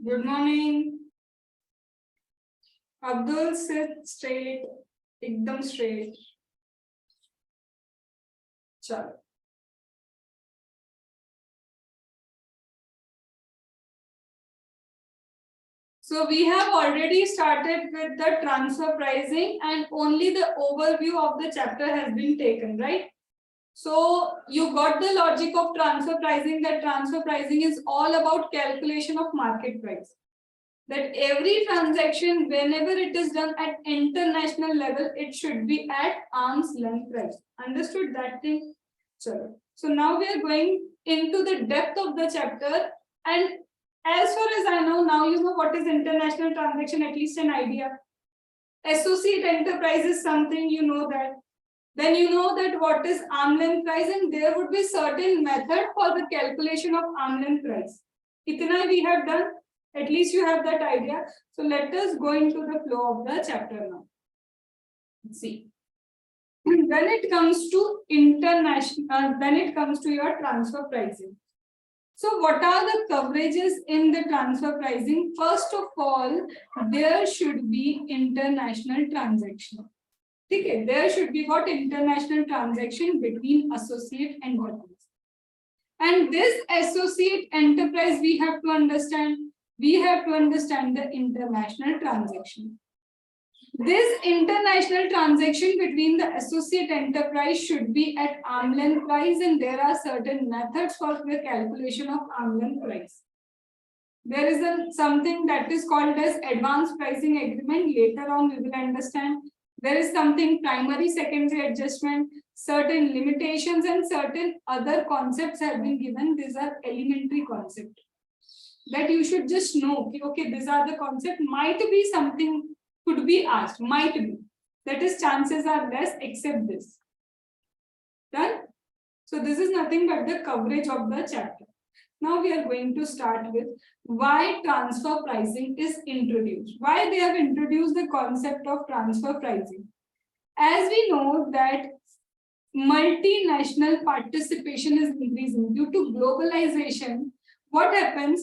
Good morning Abdul, seat straight, एकदम straight. चलो, so we have already started with the transfer pricing and only the overview of the chapter has been taken, right? So you got the logic of transfer pricing, that transfer pricing is all about calculation of market price. That every transaction, whenever it is done at international level, it should be at arm's length price. Understood that thing? So now we are going into the depth of the chapter, and as far as I know, now you know what is international transaction, at least an idea. Associate enterprise is something, you know that. Then you know that what is arm's length price, and there would be certain method for the calculation of arm's length price. Itna we have done. At least you have that idea. So let us go into the flow of the chapter now. Let's see. When it comes to international, when it comes to your transfer pricing. So what are the coverages in the transfer pricing? First of all, there should be international transaction. Okay, there should be what? International transaction between associate and workers. And this associate enterprise we have to understand. We have to understand the international transaction. This international transaction between the associate enterprise should be at arm's length price, and there are certain methods for the calculation of arm's length price. There is something that is called as advanced pricing agreement. Later on we will understand. There is something primary secondary adjustment, certain limitations and certain other concepts have been given. These are elementary concepts that you should just know. Okay, these are the concepts. Might be something could be asked, might be. That is, chances are less, except this. Done? So this is nothing but the coverage of the chapter. Now we are going to start with why transfer pricing is introduced. Why they have introduced the concept of transfer pricing. As we know that multinational participation is increasing due to globalization. What happens?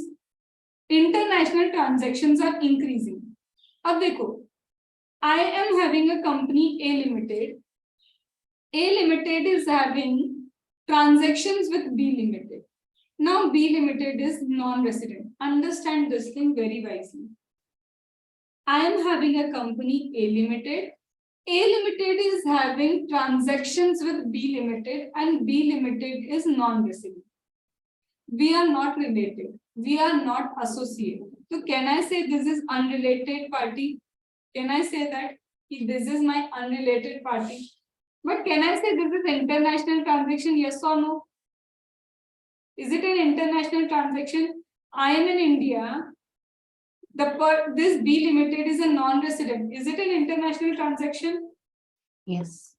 International transactions are increasing. अब देखो, I am having a company A Limited. A Limited is having transactions with B Limited. Now B Limited is non-resident. Understand this thing very wisely. I am having a company A Limited. A Limited is having transactions with B Limited, and B Limited is non-resident. We are not related. We are not associated. So can I say this is unrelated party? Can I say that this is my unrelated party? But can I say this is international transaction? Yes or no? Is it an international transaction? I am in India. This B Limited is a non-resident. Is it an international transaction? Yes.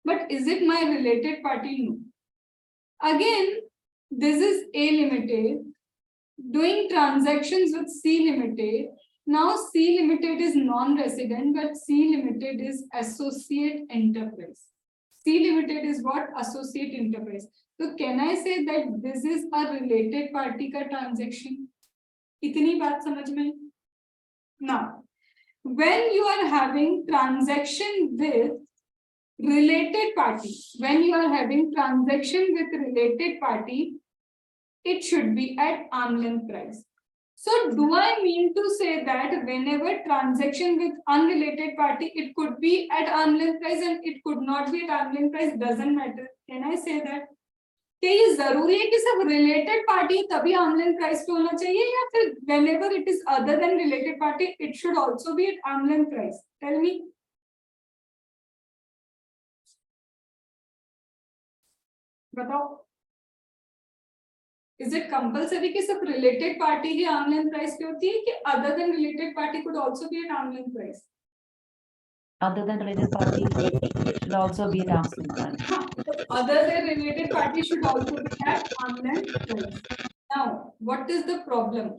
But is it my related party? No. Again, this is A Limited doing transactions with C Limited. Now C Limited is non-resident, but C Limited is associate enterprise. C Limited is what? Associate enterprise. So can I say that this is a related party ka transaction? Itni baat samajh mein? Now, when you are having transaction with related party, when you are having transaction with related party, it should be at arm's length price. So do I mean to say that whenever transaction with unrelated party, it could be at arm's length price and it could not be at arm's length price? Doesn't matter. Can I say that? क्या ये जरूरी है कि सब related party तभी arm's length price पे होना चाहिए, या फिर whenever it is other than related party, it should also be at arm's length price? Tell me. बताओ. Is it compulsory कि सिर्फ related party ही arm's length price पे होती है, कि other than related party could also be at arm's length price? Other than related party should also be at arm's length price. Other than related party should also be at arm's length price. Now, what is the problem?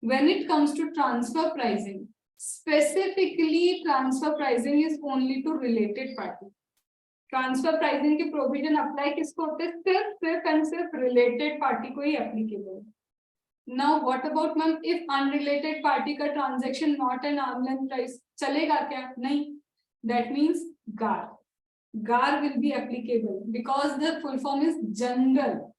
When it comes to transfer pricing, specifically transfer pricing is only to related party. Transfer pricing के provision apply किसको होते हैं? सिर्फ and सिर्फ related party को ही applicable है. Now what about ma'am if unrelated party का transaction not an arm length price चलेगा क्या? नहीं. That means GAR. GAR will be applicable because the full form is General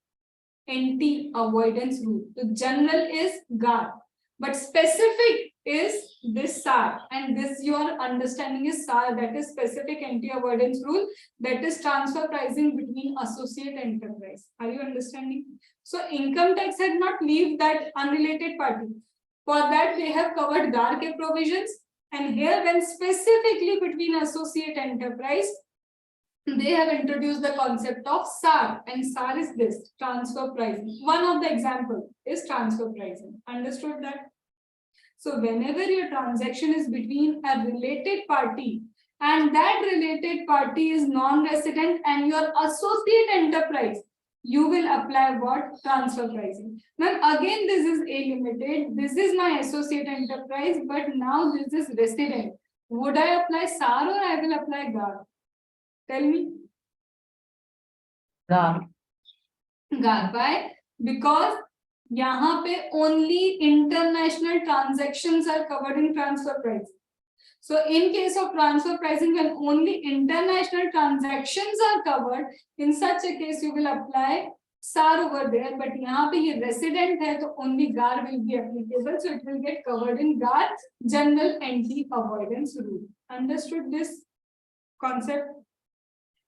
Anti-Avoidance Rule. So general is GAR, but specific is this SAR, and this your understanding is SAR, that is specific anti-avoidance rule, that is transfer pricing between associate enterprise. Are you understanding? So income tax had not leave that unrelated party. For that they have covered GAR ke provisions, and here when specifically between associate enterprise, they have introduced the concept of SAR, and SAR is this, transfer pricing. One of the example is transfer pricing. Understood that? So whenever your transaction is between a related party and that related party is non-resident and your associate enterprise, you will apply what? Transfer pricing. Now again, this is A Limited, this is my associate enterprise, but now this is resident. Would I apply SAR or I will apply GAR? Tell me. GAR. GAR. Why? Because यहाँ पे only international transactions are covered in transfer pricing. So in case of transfer pricing, when only international transactions are covered, in such a case you will apply SAR over there. But यहाँ पे ये resident है, तो only GAR will be applicable. So it will get covered in GAR, General Anti-Avoidance Rule. Understood this concept?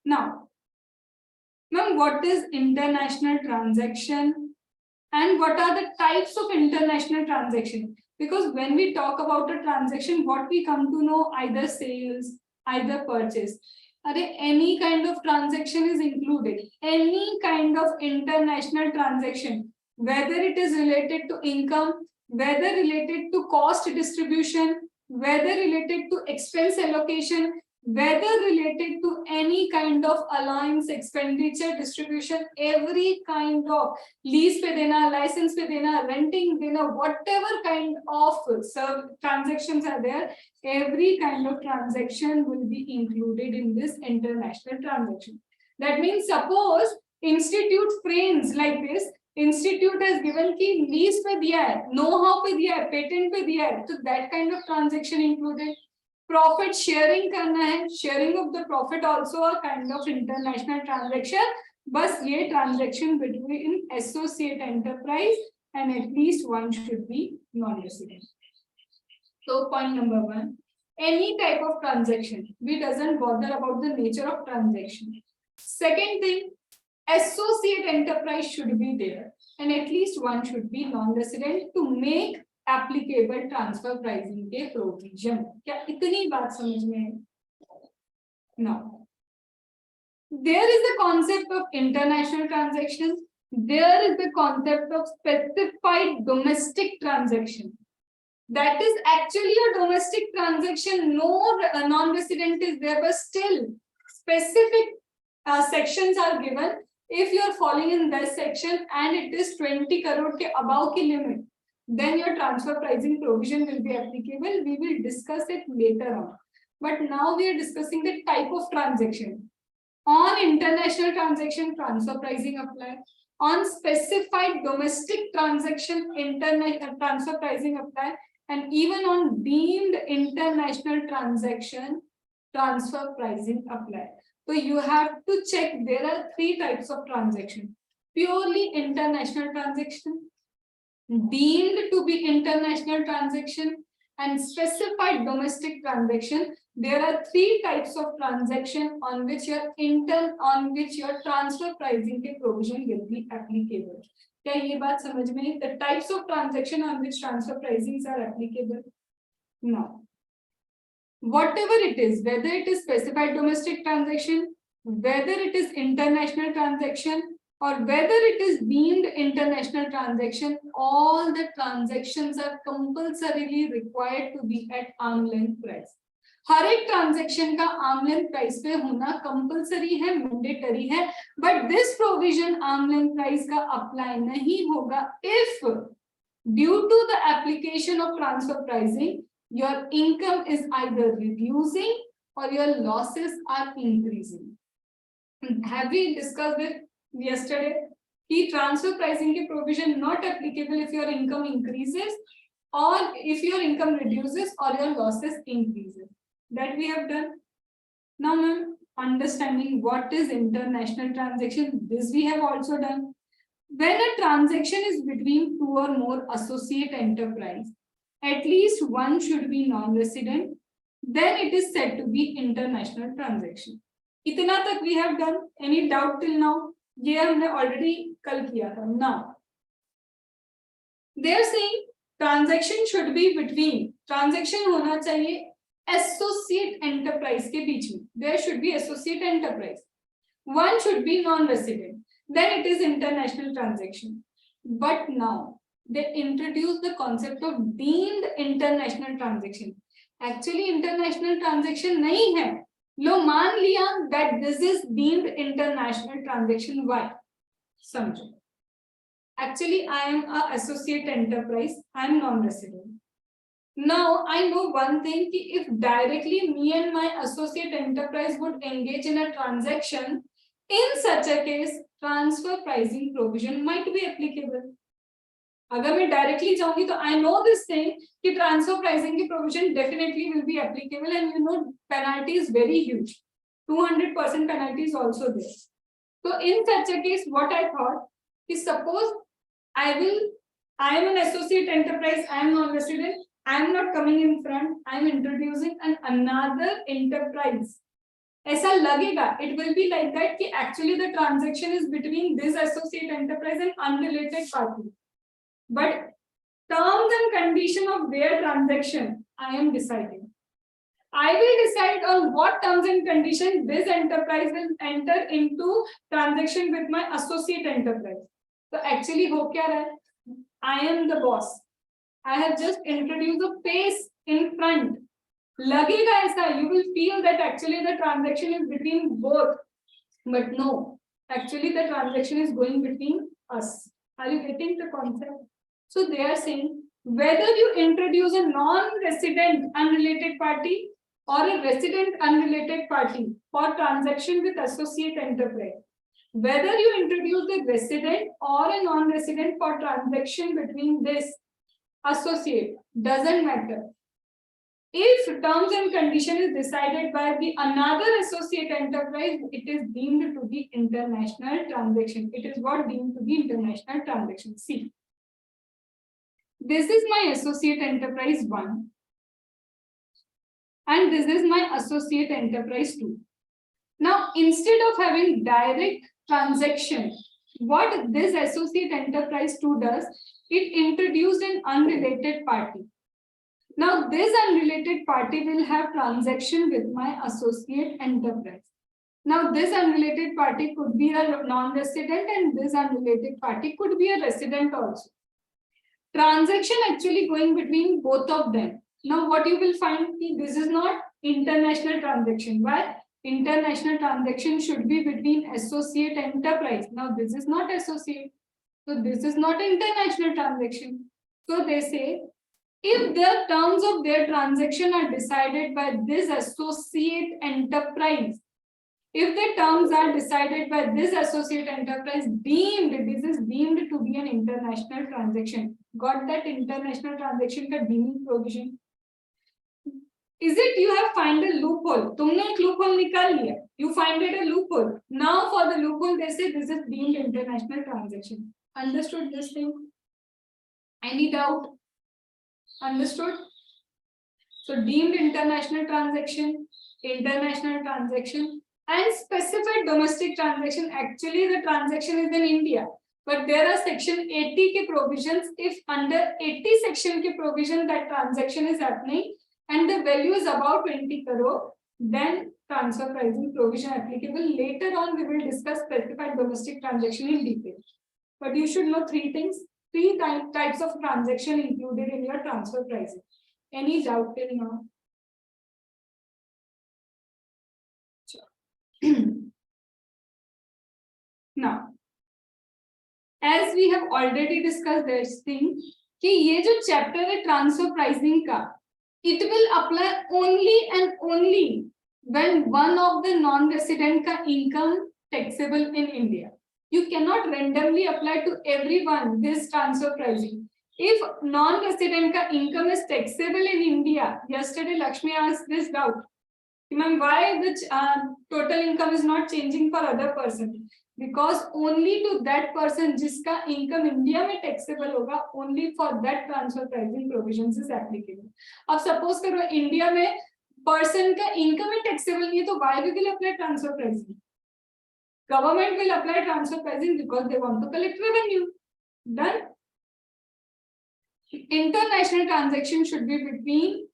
Now, ma'am, what is international transaction? And what are the types of international transaction? Because when we talk about a transaction, what we come to know, either sales, either purchase. Any kind of transaction is included. Any kind of international transaction, whether it is related to income, whether related to cost distribution, whether related to expense allocation, whether related to any kind of allowance, expenditure, distribution, every kind of lease pe dena, license pe dena, renting dena, whatever kind of transactions are there, every kind of transaction will be included in this international transaction. That means suppose institute frames like this, institute has given ki lease pe diya hai, know-how pe diya hai, patent pe diya hai, so that kind of transaction included. Profit sharing करना है, sharing of the profit also a kind of international transaction. बस ये transaction between associate enterprise and at least one should be non-resident. So point number one, any type of transaction, we doesn't bother about the nature of transaction. Second thing, associate enterprise should be there and at least one should be non-resident to make applicable transfer pricing के provision. क्या इतनी बात समझ में है? Now, there is the concept of international transactions. There is the concept of specified domestic transaction. That is actually a domestic transaction. No non-resident is there, but still specific sections are given. If you are falling in that section and it is 20 crore के above की limit, then your transfer pricing provision will be applicable. We will discuss it later on. But now we are discussing the type of transaction. On international transaction, transfer pricing apply. On specified domestic transaction, transfer pricing apply. And even on deemed international transaction, transfer pricing apply. So you have to check, there are three types of transaction. Purely international transaction, deemed to be international transaction, and specified domestic transaction. There are three types of transaction on which your transfer pricing के provision will be applicable. क्या ये बात समझ में? The types of transaction on which transfer pricings are applicable. Now, whatever it is, whether it is specified domestic transaction, whether it is international transaction, or whether it is deemed international transaction, all the transactions are compulsorily required to be at arm length price. हर एक transaction का arm length price पे होना compulsory है, mandatory है, but this provision arm length price का apply नहीं होगा if due to the application of transfer pricing your income is either reducing or your losses are increasing. Have we discussed it yesterday कि transfer pricing के provision not applicable if your income increases or if your income reduces or your losses increases. That we have done. Now, ma'am, understanding what is international transaction, this we have also done. When a transaction is between two or more associate enterprise, at least one should be non-resident, then it is said to be international transaction. इतना तक we have done. Any doubt till now? ये हमने already कल किया था. Now, they are saying transaction should be between, transaction होना चाहिए associate enterprise के बीच में. There should be associate enterprise. One should be non resident, then it is international transaction. But now they introduce the concept of deemed international transaction. Actually international transaction नहीं है. लो मान लिया that this is deemed international transaction. Why? समझो. Actually, I am a associate enterprise. I am non-resident. Now, I know one thing: if directly me and my associate enterprise would engage in a transaction, in such a case, transfer pricing provision might be applicable. अगर मैं directly जाऊंगी तो I know this thing कि transfer pricing की provision definitely will be applicable, and you know penalty is very huge. 200% penalty is also there. So in such a case, what I thought is, suppose I am an associate enterprise, I am non-resident, I am not coming in front, I am introducing another enterprise. ऐसा लगेगा, it will be like that कि actually the transaction is between this associate enterprise and unrelated party. But terms and condition of their transaction, I am deciding. I will decide on what terms and conditions this enterprise will enter into transaction with my associate enterprise. So actually हो क्या रहा है? I am the boss. I have just introduced a face in front. लगेगा ऐसा, you will feel that actually the transaction is between both, but no, actually the transaction is going between us. Are you getting the concept? So they are saying whether you introduce a non-resident unrelated party or a resident unrelated party for transaction with associate enterprise, whether you introduce the resident or a non-resident for transaction between this associate, doesn't matter. If terms and condition is decided by the another associate enterprise, it is deemed to be international transaction. It is what deemed to be international transaction. See, this is my associate enterprise 1 and this is my associate enterprise 2. Now, instead of having direct transaction, what this associate enterprise 2 does, it introduced an unrelated party. Now, this unrelated party will have transaction with my associate enterprise. Now, this unrelated party could be a non-resident and this unrelated party could be a resident also. Transaction actually going between both of them. Now, what you will find, this is not international transaction. Why? International transaction should be between associate enterprise. Now, this is not associate. So, this is not international transaction. So, they say, if the terms of their transaction are decided by this associate enterprise, if the terms are decided by this associate enterprise, this is deemed to be an international transaction. Got that international transaction का deeming provision? Is it you have find a loophole? तुमने एक loophole निकाल लिया. You find it a loophole. Now for the loophole, they say this is deemed international transaction. Understood this thing? Any doubt? Understood? So deemed international transaction, and specified domestic transaction. Actually, the transaction is in India, but there are section 80 के provisions. If under 80 section के provision that transaction is happening and the value is about 20 crore, then transfer pricing provision applicable. Later on, we will discuss specified domestic transaction in detail. But you should know three things, three types of transaction included in your transfer pricing. Any doubt till now? Now, as we have already discussed this thing, कि ये जो chapter है transfer pricing का, it will apply only and only when one of the non-resident का income taxable in India. You cannot randomly apply to everyone this transfer pricing. If non-resident ka income is taxable in India, yesterday Lakshmi asked this doubt. Ma'am, why the total income is not changing for other person? Because only to that person जिसका income India में taxable होगा, only for that transfer pricing provisions is applicable. अब suppose करो India में person का income ही taxable नहीं है, तो why we will apply transfer pricing? Government will apply transfer pricing because they want to collect revenue. Done. International transaction should be between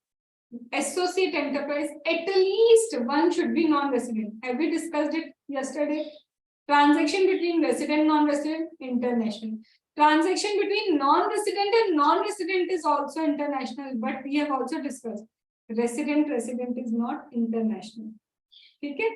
associate enterprise. At least one should be non-resident. Have we discussed it yesterday? Transaction between resident, non-resident, international. Transaction between non-resident and non-resident is also international, but we have also discussed resident is not international. Okay?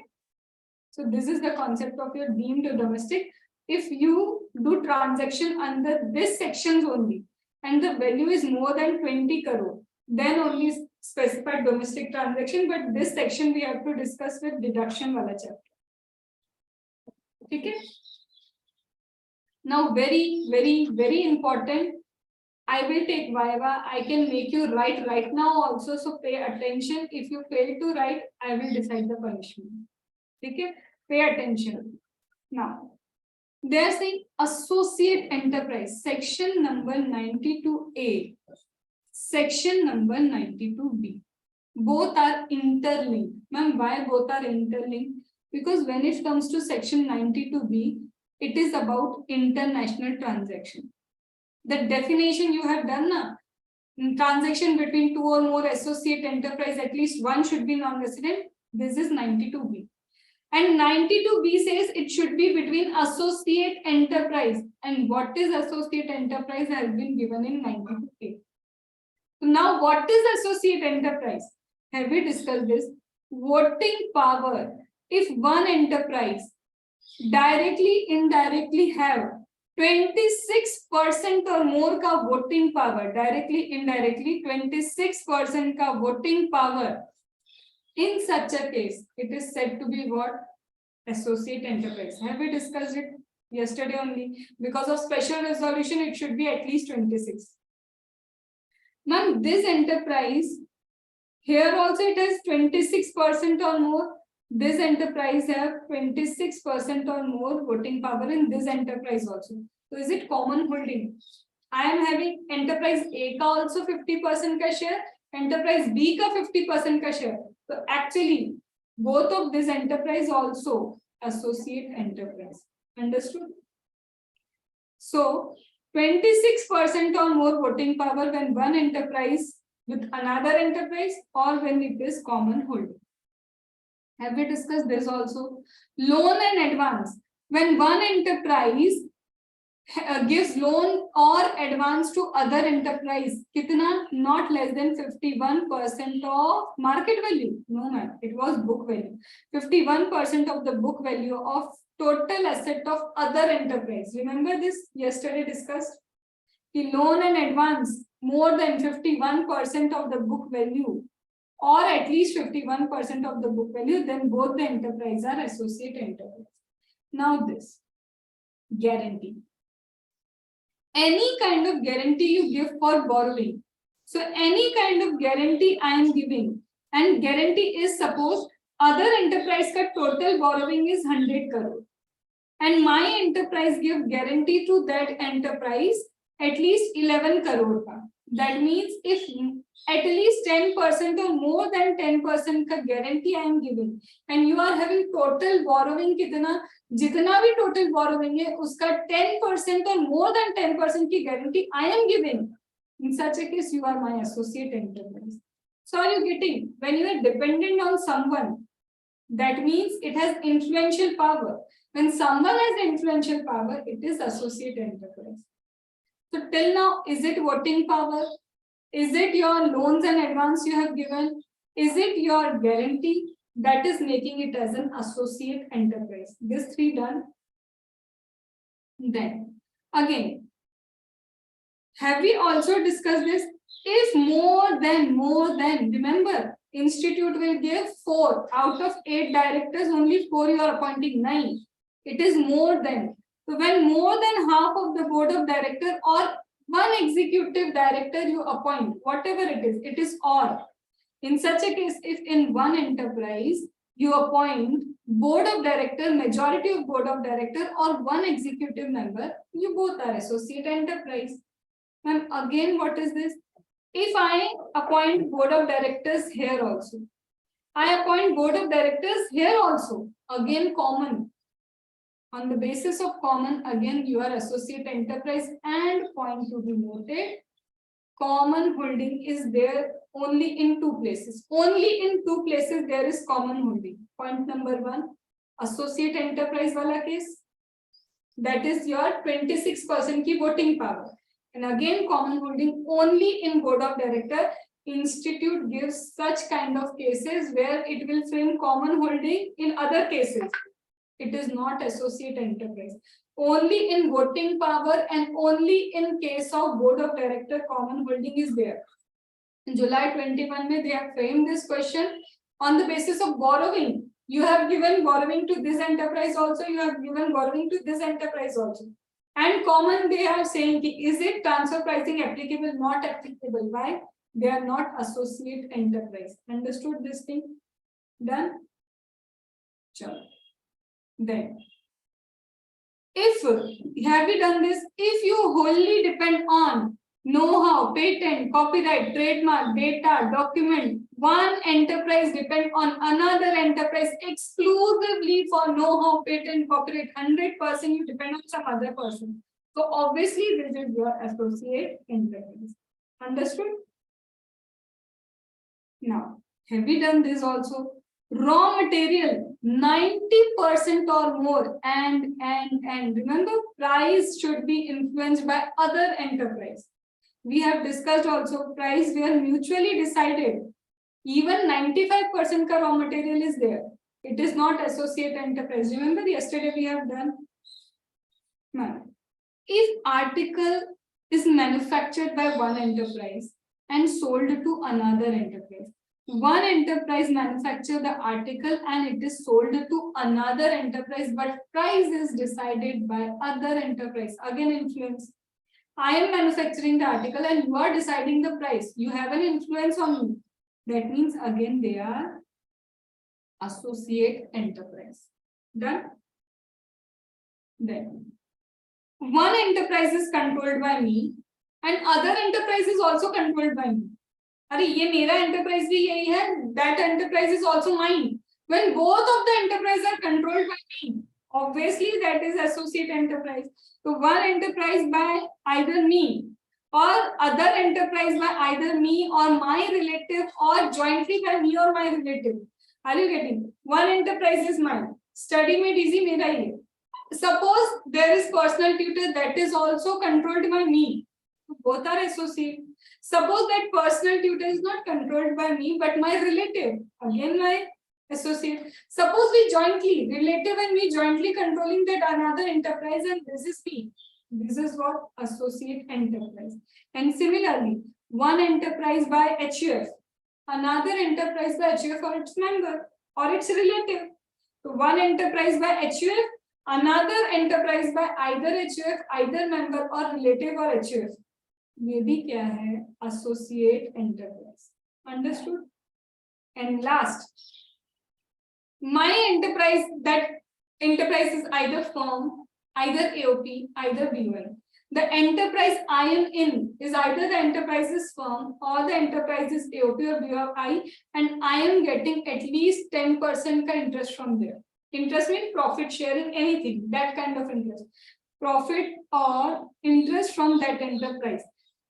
So this is the concept of your deemed domestic. If you do transaction under this sections only and the value is more than 20 crore, then only specified domestic transaction, but this section we have to discuss with deduction wala chapter. Okay? Now very important. I will take Viva. I can make you write right now also, so pay attention. If you fail to write, I will decide the punishment. Okay? Pay attention. Now, they are saying associate enterprise, section number 92A, section number 92B. Both are interlinked. Ma'am, why both are interlinked? Because when it comes to section 92B, it is about international transaction. The definition you have done now, transaction between two or more associate enterprise, at least one should be non-resident. This is 92B. And 92B says it should be between associate enterprise. And what is associate enterprise has been given in 92A. So now what is associate enterprise? Have we discussed this? Voting power. If one enterprise directly, indirectly have 26% or more ka voting power, directly, indirectly, 26% ka voting power, in such a case, it is said to be what? Associate enterprise. Have we discussed it yesterday only? Because of special resolution, it should be at least 26. Ma'am, this enterprise, here also it has 26% or more. This enterprise have 26% or more voting power in this enterprise also. So is it common holding? I am having enterprise A ka also 50% ka share, enterprise B ka 50% ka share. So actually, both of this enterprise also associate enterprise. Understood? So 26% or more voting power when one enterprise with another enterprise or when it is common holding. Have we discussed this also? Loan and advance. When one enterprise gives loan or advance to other enterprise, kitna? Not less than 51% of market value. No, ma'am. It was book value. 51% of the book value of total asset of other enterprise. Remember this yesterday discussed? The loan and advance more than 51% of the book value, or at least 51% of the book value, then both the enterprise are associate enterprise. Now this guarantee. Any kind of guarantee you give for borrowing. So any kind of guarantee I am giving, and guarantee is suppose other enterprise ka total borrowing is 100 crore. And my enterprise give guarantee to that enterprise at least 11 crore ka. That means if at least 10% or more than 10% ka guarantee I am giving, and you are having total borrowing kitna, jitna bhi total borrowing hai, uska 10% or more than 10% ki guarantee I am giving. In such a case, you are my associate enterprise. So are you getting? When you are dependent on someone, that means it has influential power. When someone has influential power, it is associate enterprise. So till now, is it voting power? Is it your loans and advance you have given? Is it your guarantee that is making it as an associate enterprise? These three done. Then again, have we also discussed this? If more than, remember, institute will give 4 out of 8 directors, only 4 you are appointing, 9. It is more than. So when more than half of the board of director or one executive director you appoint, whatever it is or. In such a case, if in one enterprise you appoint board of director, majority of board of director or one executive member, you both are associate enterprise. And again, what is this? If I appoint board of directors here also, I appoint board of directors here also, again common. On the basis of common, again you are associate enterprise, and point to be noted, common holding is there only in two places. Only in two places there is common holding. Point number one, associate enterprise wala case, that is your 26% की voting power. And again common holding only in board of director. Institute gives such kind of cases where it will frame common holding. In other cases it is not associate enterprise. Only in voting power and only in case of board of director common holding is there. In July 21 they have framed this question on the basis of borrowing. You have given borrowing to this enterprise also, you have given borrowing to this enterprise also. And common they are saying, is it transfer pricing applicable? Not applicable. Why? They are not associate enterprise. Understood this thing? Done? Sure. Then, if have we done this? If you wholly depend on know-how, patent, copyright, trademark, data, document, one enterprise depend on another enterprise exclusively for know-how, patent, copyright, 100% you depend on some other person. So obviously this is your associate enterprise. Understood? Now, have we done this also? Raw material 90% or more, and remember, price should be influenced by other enterprise. We have discussed also price were mutually decided. Even 95% ka raw material is there. It is not associate enterprise. Remember yesterday we have done. Now, if article is manufactured by one enterprise and sold to another enterprise, one enterprise manufacture the article and it is sold to another enterprise, but price is decided by other enterprise. Again, influence. I am manufacturing the article and you are deciding the price. You have an influence on me. That means again they are associate enterprise. Done? Then one enterprise is controlled by me and other enterprise is also controlled by me. अरे ये मेरा enterprise भी यही है, that enterprise is also mine. When both of the enterprise are controlled by me, obviously that is associate enterprise. So one enterprise by either me or other enterprise by either me or my relative or jointly by me or my relative. Are you getting? One enterprise is mine. Study made easy मेरा ही है. Suppose there is personal tutor that is also controlled by me. Both are associate. Suppose that personal tutor is not controlled by me but my relative, again my associate. Suppose we jointly, relative and me jointly controlling that another enterprise, and this is me. This is what associate enterprise. And similarly, one enterprise by HUF, another enterprise by HUF or its member or its relative. So one enterprise by HUF, another enterprise by either HUF, either member or relative or HUF. ये भी क्या है? Associate enterprise. Understood? And last, my enterprise, that enterprise is either firm, either AOP, either BOI. The enterprise I am in is either the enterprise is firm or the enterprise is AOP or BOI, and I am getting at least 10% ka interest from there. Interest means profit sharing, anything, that kind of interest. Profit or interest from that enterprise.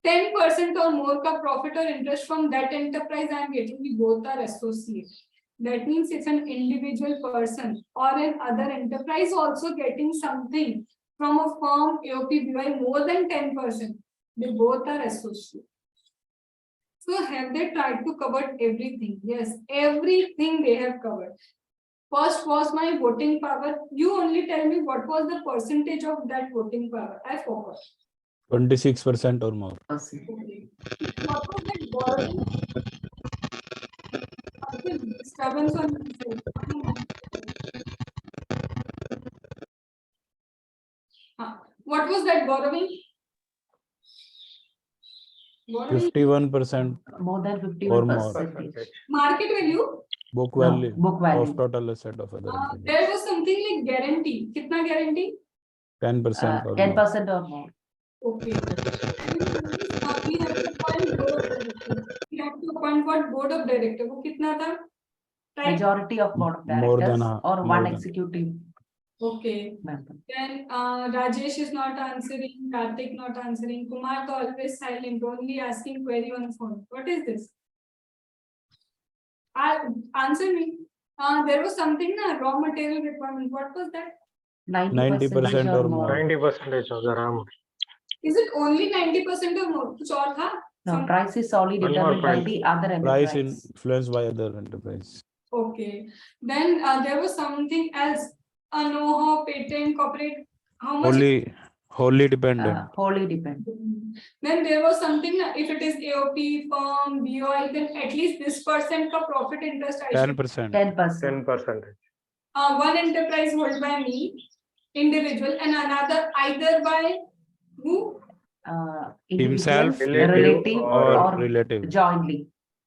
10% or more ka profit or interest from that enterprise I am getting, we both are associates. That means it's an individual person or an other enterprise also getting something from a firm AOP BOI more than 10%. They both are associates. So have they tried to cover everything? Yes, everything they have covered. First was my voting power. You only tell me what was the percentage of that voting power. I forgot. 26% or more. What was that borrowing? Disturbance on What was that borrowing? Borrowing 51% More than or more. 51%. market value. Book No, value book value. of total asset of other enterprise. There was something like guarantee. Kitna guarantee? 10% or more. 10% or more. Okay. We have to appoint board of directors. We have to appoint what board of director? वो कितना था? Right. Majority of board of More than directors half- or more one than- executive Okay. member. Then Rajesh is not answering. Karthik not answering. Kumar to always silent. Only asking query on phone. What is this? Answer me. There was something na raw material requirement. What was that? 90% or more. 90% of the RAM. Is it only 90% or more? कुछ और था? No, Some- price is solely One more determined by price. the other Price enterprise. influenced by other enterprise. Okay. Then there was something else. Know-how, patent, corporate. How much? Wholly dependent. Wholly depend. Then there was something. If it is AOP, firm, BOI, then at least this percent का profit interest I should. 10%. 10%. 10%. One enterprise held by me, individual, and another either by who? Himself, individuals, relative or or relative. jointly.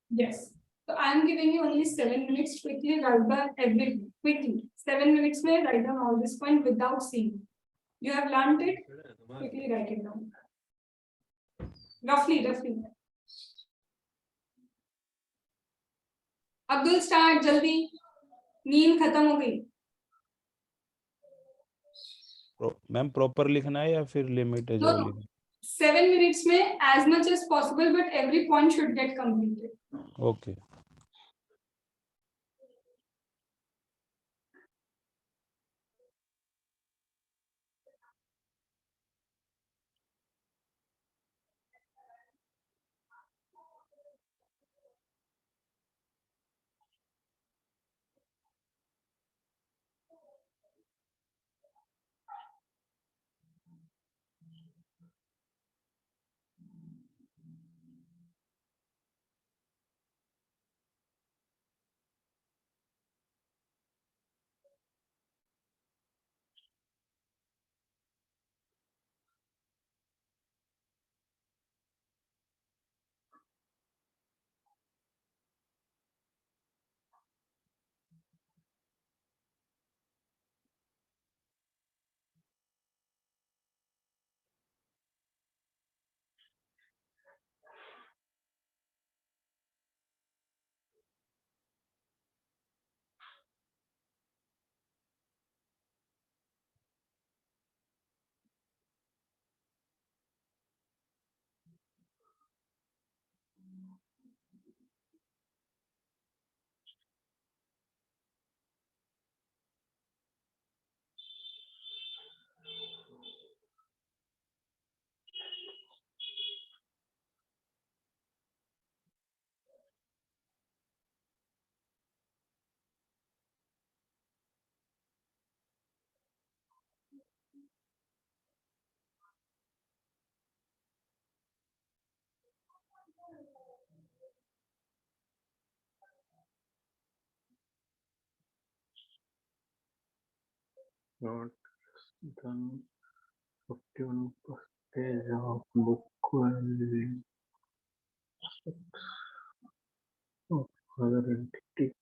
Yes. So I am giving you only 7 minutes. Quickly write down everything. Quickly. 7 minutes may write down all this point without seeing. You have learned it. Quickly write it down. Roughly. Abdul, start jaldi. नींद खत्म हो गई. Ma'am proper लिखना है या फिर limit है No, जो no. लिखना 7 minutes में as much as possible, but every point should get completed. Okay Not done 51% of book value of other entity.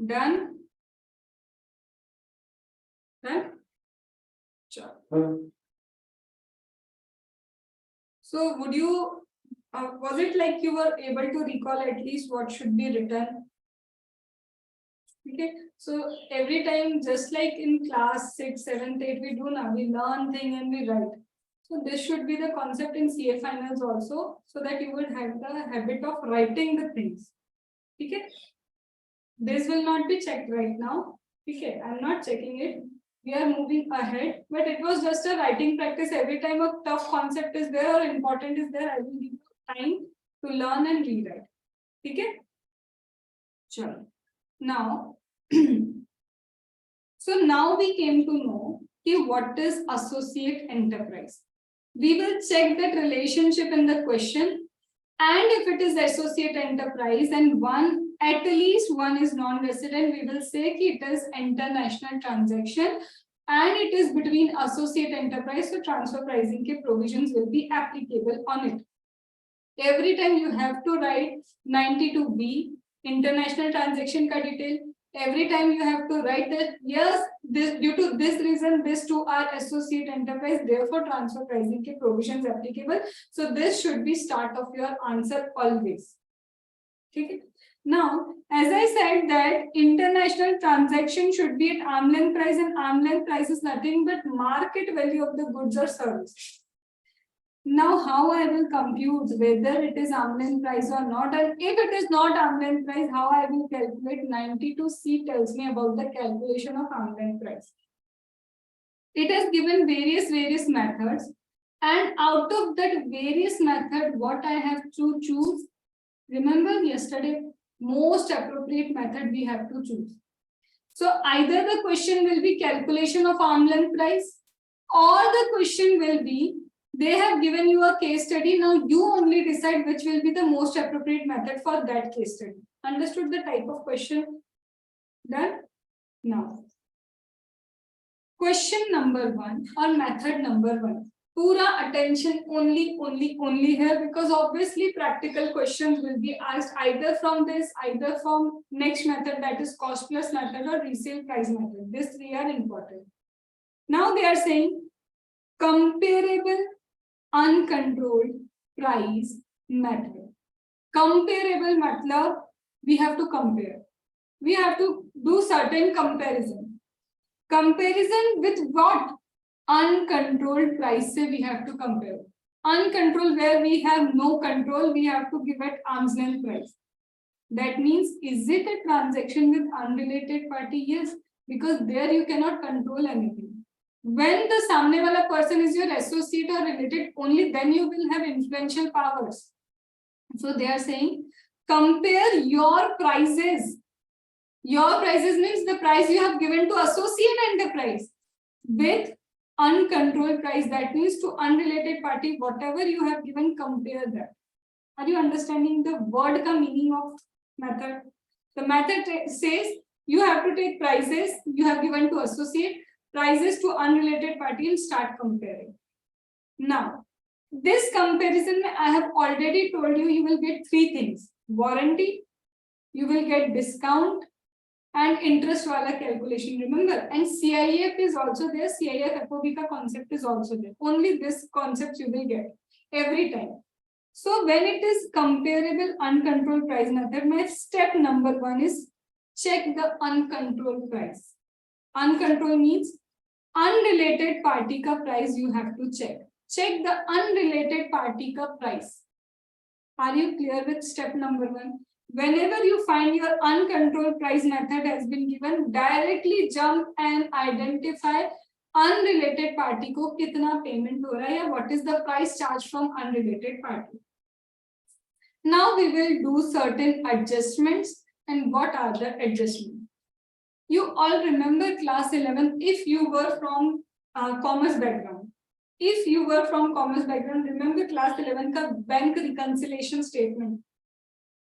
Done? Done? Sure. So would you, was it like you were able to recall at least what should be written? Okay, so every time, just like in class 6, 7th, 8, we do now, we learn thing and we write. So this should be the concept in CA finals also, so that you would have the habit of writing the things. Okay, this will not be checked right now. Okay, I'm not checking it. We are moving ahead, but it was just a writing practice. Every time a tough concept is there or important is there, I will give you time to learn and rewrite. Okay, sure. Now, so now we came to know what is associate enterprise. We will check that relationship in the question, and if it is associate enterprise and at least one is non-resident, we will say it is international transaction and it is between associate enterprise, so transfer pricing ke provisions will be applicable on it. Every time you have to write 92B, international transaction ka detail. Every time you have to write that, yes, this due to this reason, this two are associate enterprise, therefore transfer pricing ke provisions applicable. So this should be start of your answer always. Okay. Now, as I said that international transaction should be at arm's length price, and arm's length price is nothing but market value of the goods or service. Now, how I will compute whether it is arm's length price or not, and if it is not arm's length price, how I will calculate? 92C tells me about the calculation of arm's length price. It has given various methods, and out of that various method, what I have to choose? Remember yesterday, most appropriate method we have to choose. So either the question will be calculation of arm's length price, or the question will be they have given you a case study. Now you only decide which will be the most appropriate method for that case study. Understood the type of question? Done? Now, question number 1 or method number 1. Pura attention only here, because obviously practical questions will be asked either from this, either from next method, that is cost plus method, or resale price method. These three are important. Now they are saying comparable uncontrolled price method. Comparable matlab we have to compare. We have to do certain comparison. Comparison with what? Uncontrolled price se we have to compare. Uncontrolled, where we have no control, we have to give it arm's length price. That means, is it a transaction with unrelated party? Yes, because there you cannot control anything. When the samne wala person is your associate or related, only then you will have influential powers. So they are saying, compare your prices. Your prices means the price you have given to associate enterprise with uncontrolled price. That means to unrelated party, whatever you have given, compare that. Are you understanding the word ka meaning of method? The method says you have to take prices you have given to associate, prices to unrelated party, and start comparing. Now, this comparison, I have already told you, you will get three things: warranty, you will get discount, and interest wala calculation. Remember, and CIF is also there. CIF FOB ka concept is also there. Only this concept you will get every time. So when it is comparable uncontrolled price method, my step number 1 is check the uncontrolled price. Uncontrolled means unrelated party ka price you have to check. Check the unrelated party ka price. Are you clear with step number 1? Whenever you find your uncontrolled price method has been given, directly jump and identify unrelated party ko kitna payment ho raha hai, what is the price charged from unrelated party. Now we will do certain adjustments. And what are the adjustments? You all remember class 11 if you were from commerce background. If you were from commerce background, remember class 11 ka bank reconciliation statement.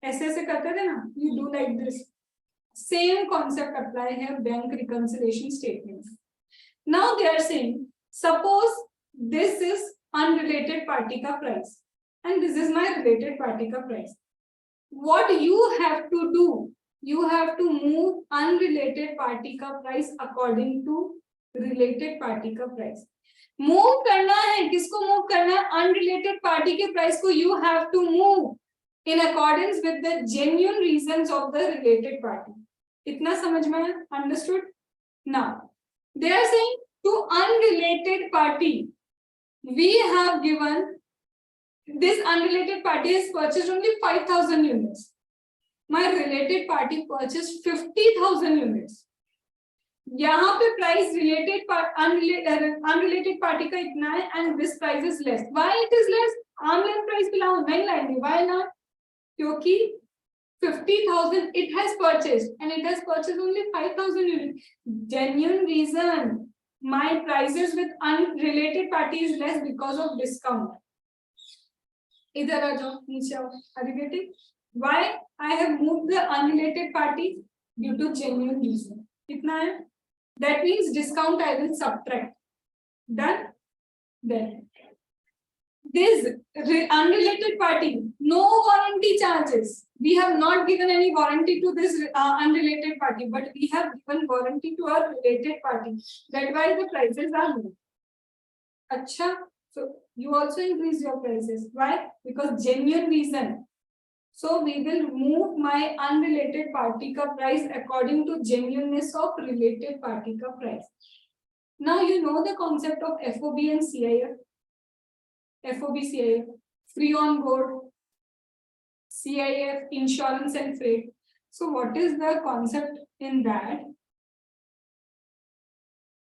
ऐसे करते थे ना, you do like this. Same concept apply here, bank reconciliation statement. Now they are saying, suppose this is unrelated party ka price and this is my related party ka price. What you have to do you have to move unrelated party का price according to related party का price. Move करना है, किसको move करना है? Unrelated party के price को you have to move in accordance with the genuine reasons of the related party. इतना समझ में है? Understood? Now, they are saying to unrelated party, we have given this unrelated party has purchased only 5,000 units. My related party purchased 50,000 units. यहाँ पे price unrelated party का इतना है and this price is less. Why it is less? arm length price पे लाओ नहीं लाएंगे. Why not? क्योंकि 50,000 it has purchased and it has purchased only 5,000 units. Genuine reason. My prices with unrelated party is less because of discount. इधर आ जाओ, नीचे आओ. Are you getting? Why I have moved the unrelated party? Due to genuine reason. कितना है? That means discount I will subtract. Done? Then this unrelated party, no warranty charges. We have not given any warranty to this unrelated party, but we have given warranty to our related party. That's why the prices are low. Acha, so you also increase your prices. Why? Because genuine reason. So we will move my unrelated party ka price according to genuineness of related party ka price. Now you know the concept of FOB and CIF. FOB, CIF, free on board, CIF, insurance and freight. So what is the concept in that?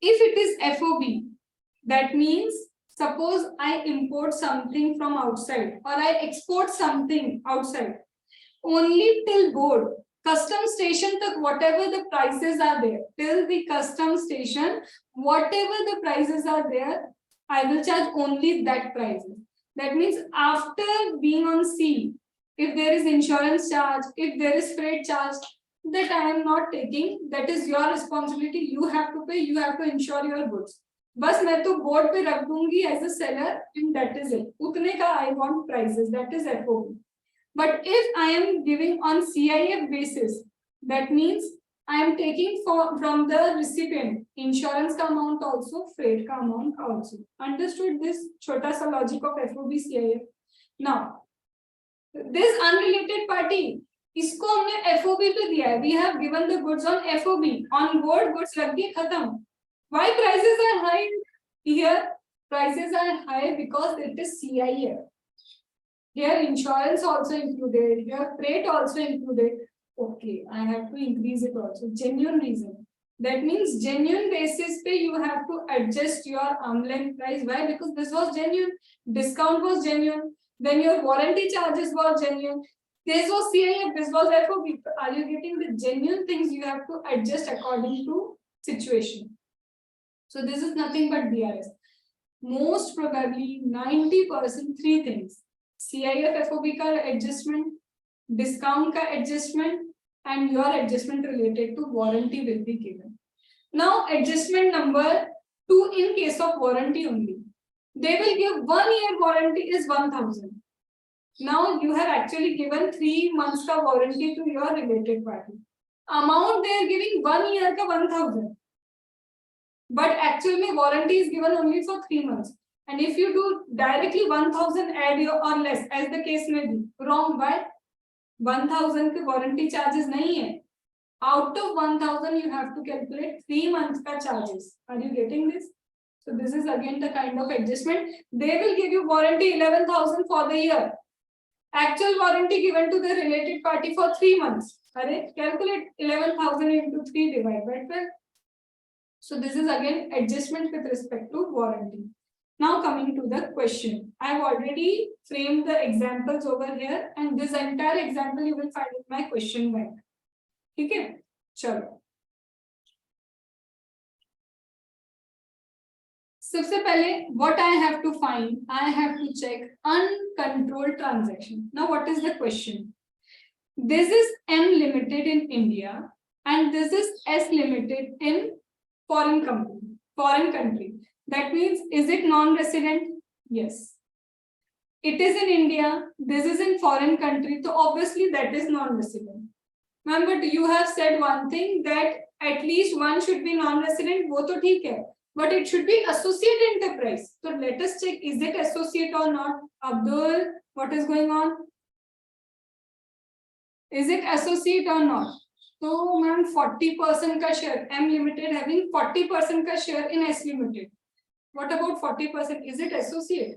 If it is FOB, that means suppose I import something from outside or I export something outside, only till board, custom station tak whatever the prices are there, till the custom station, whatever the prices are there, I will charge only that price. That means after being on sea, if there is insurance charge, if there is freight charge, that I am not taking, that is your responsibility. You have to pay, you have to insure your goods. बस मैं तो board पे रख दूंगी as a seller and that is it. उतने का I want prices, that is FOB. But if I am giving on CIF basis, that means I am taking from the recipient insurance ka amount also, freight ka amount also. Understood this chota sa logic of FOB CIF? Now, this unrelated party, इसको हमने FOB पे दिया है. We have given the goods on FOB. On board goods रख दिए खत्म. Why prices are high here? Prices are high because it is CIF. Here insurance also included. Here freight also included. Okay, I have to increase it also. Genuine reason. That means genuine basis pe you have to adjust your arm length price. Why? Because this was genuine. Discount was genuine. Then your warranty charges were genuine. This was CIF. This was FOB. Are you getting the genuine things? You have to adjust according to situation. So this is nothing but DRS. Most probably 90% three things. CIF FOB ka adjustment, discount ka adjustment, and your adjustment related to warranty will be given. Now adjustment number 2 in case of warranty only. They will give 1 year warranty is 1,000. Now you have actually given 3 months ka warranty to your related party. Amount they are giving 1 year ka 1,000. But actually warranty is given only for 3 months. And if you do directly 1,000 add or less, as the case may be, wrong. Why? 1,000 के warranty charges नहीं है. Out of 1,000 you have to calculate 3 months का charges. Are you getting this? So this is again the kind of adjustment. They will give you warranty 11,000 for the year. Actual warranty given to the related party for 3 months. Array, calculate 11,000 into 3 divided by 12. So this is again adjustment with respect to warranty. Now coming to the question. I have already framed the examples over here and this entire example you will find in my question bank. Okay? Chalo. सबसे पहले what I have to find, I have to check uncontrolled transaction. Now what is the question? This is M Limited in India and this is S Limited in foreign country. That means, is it non-resident? Yes. It is in India. This is in foreign country. So obviously that is non-resident. Ma'am, but you have said one thing that at least one should be non-resident. वो तो ठीक है, but it should be associate enterprise. So let us check, is it associate or not? Abdul, what is going on? Is it associate or not? So ma'am, 40% का share, M Limited having 40% का share in S Limited. What about 40%? Is it associate?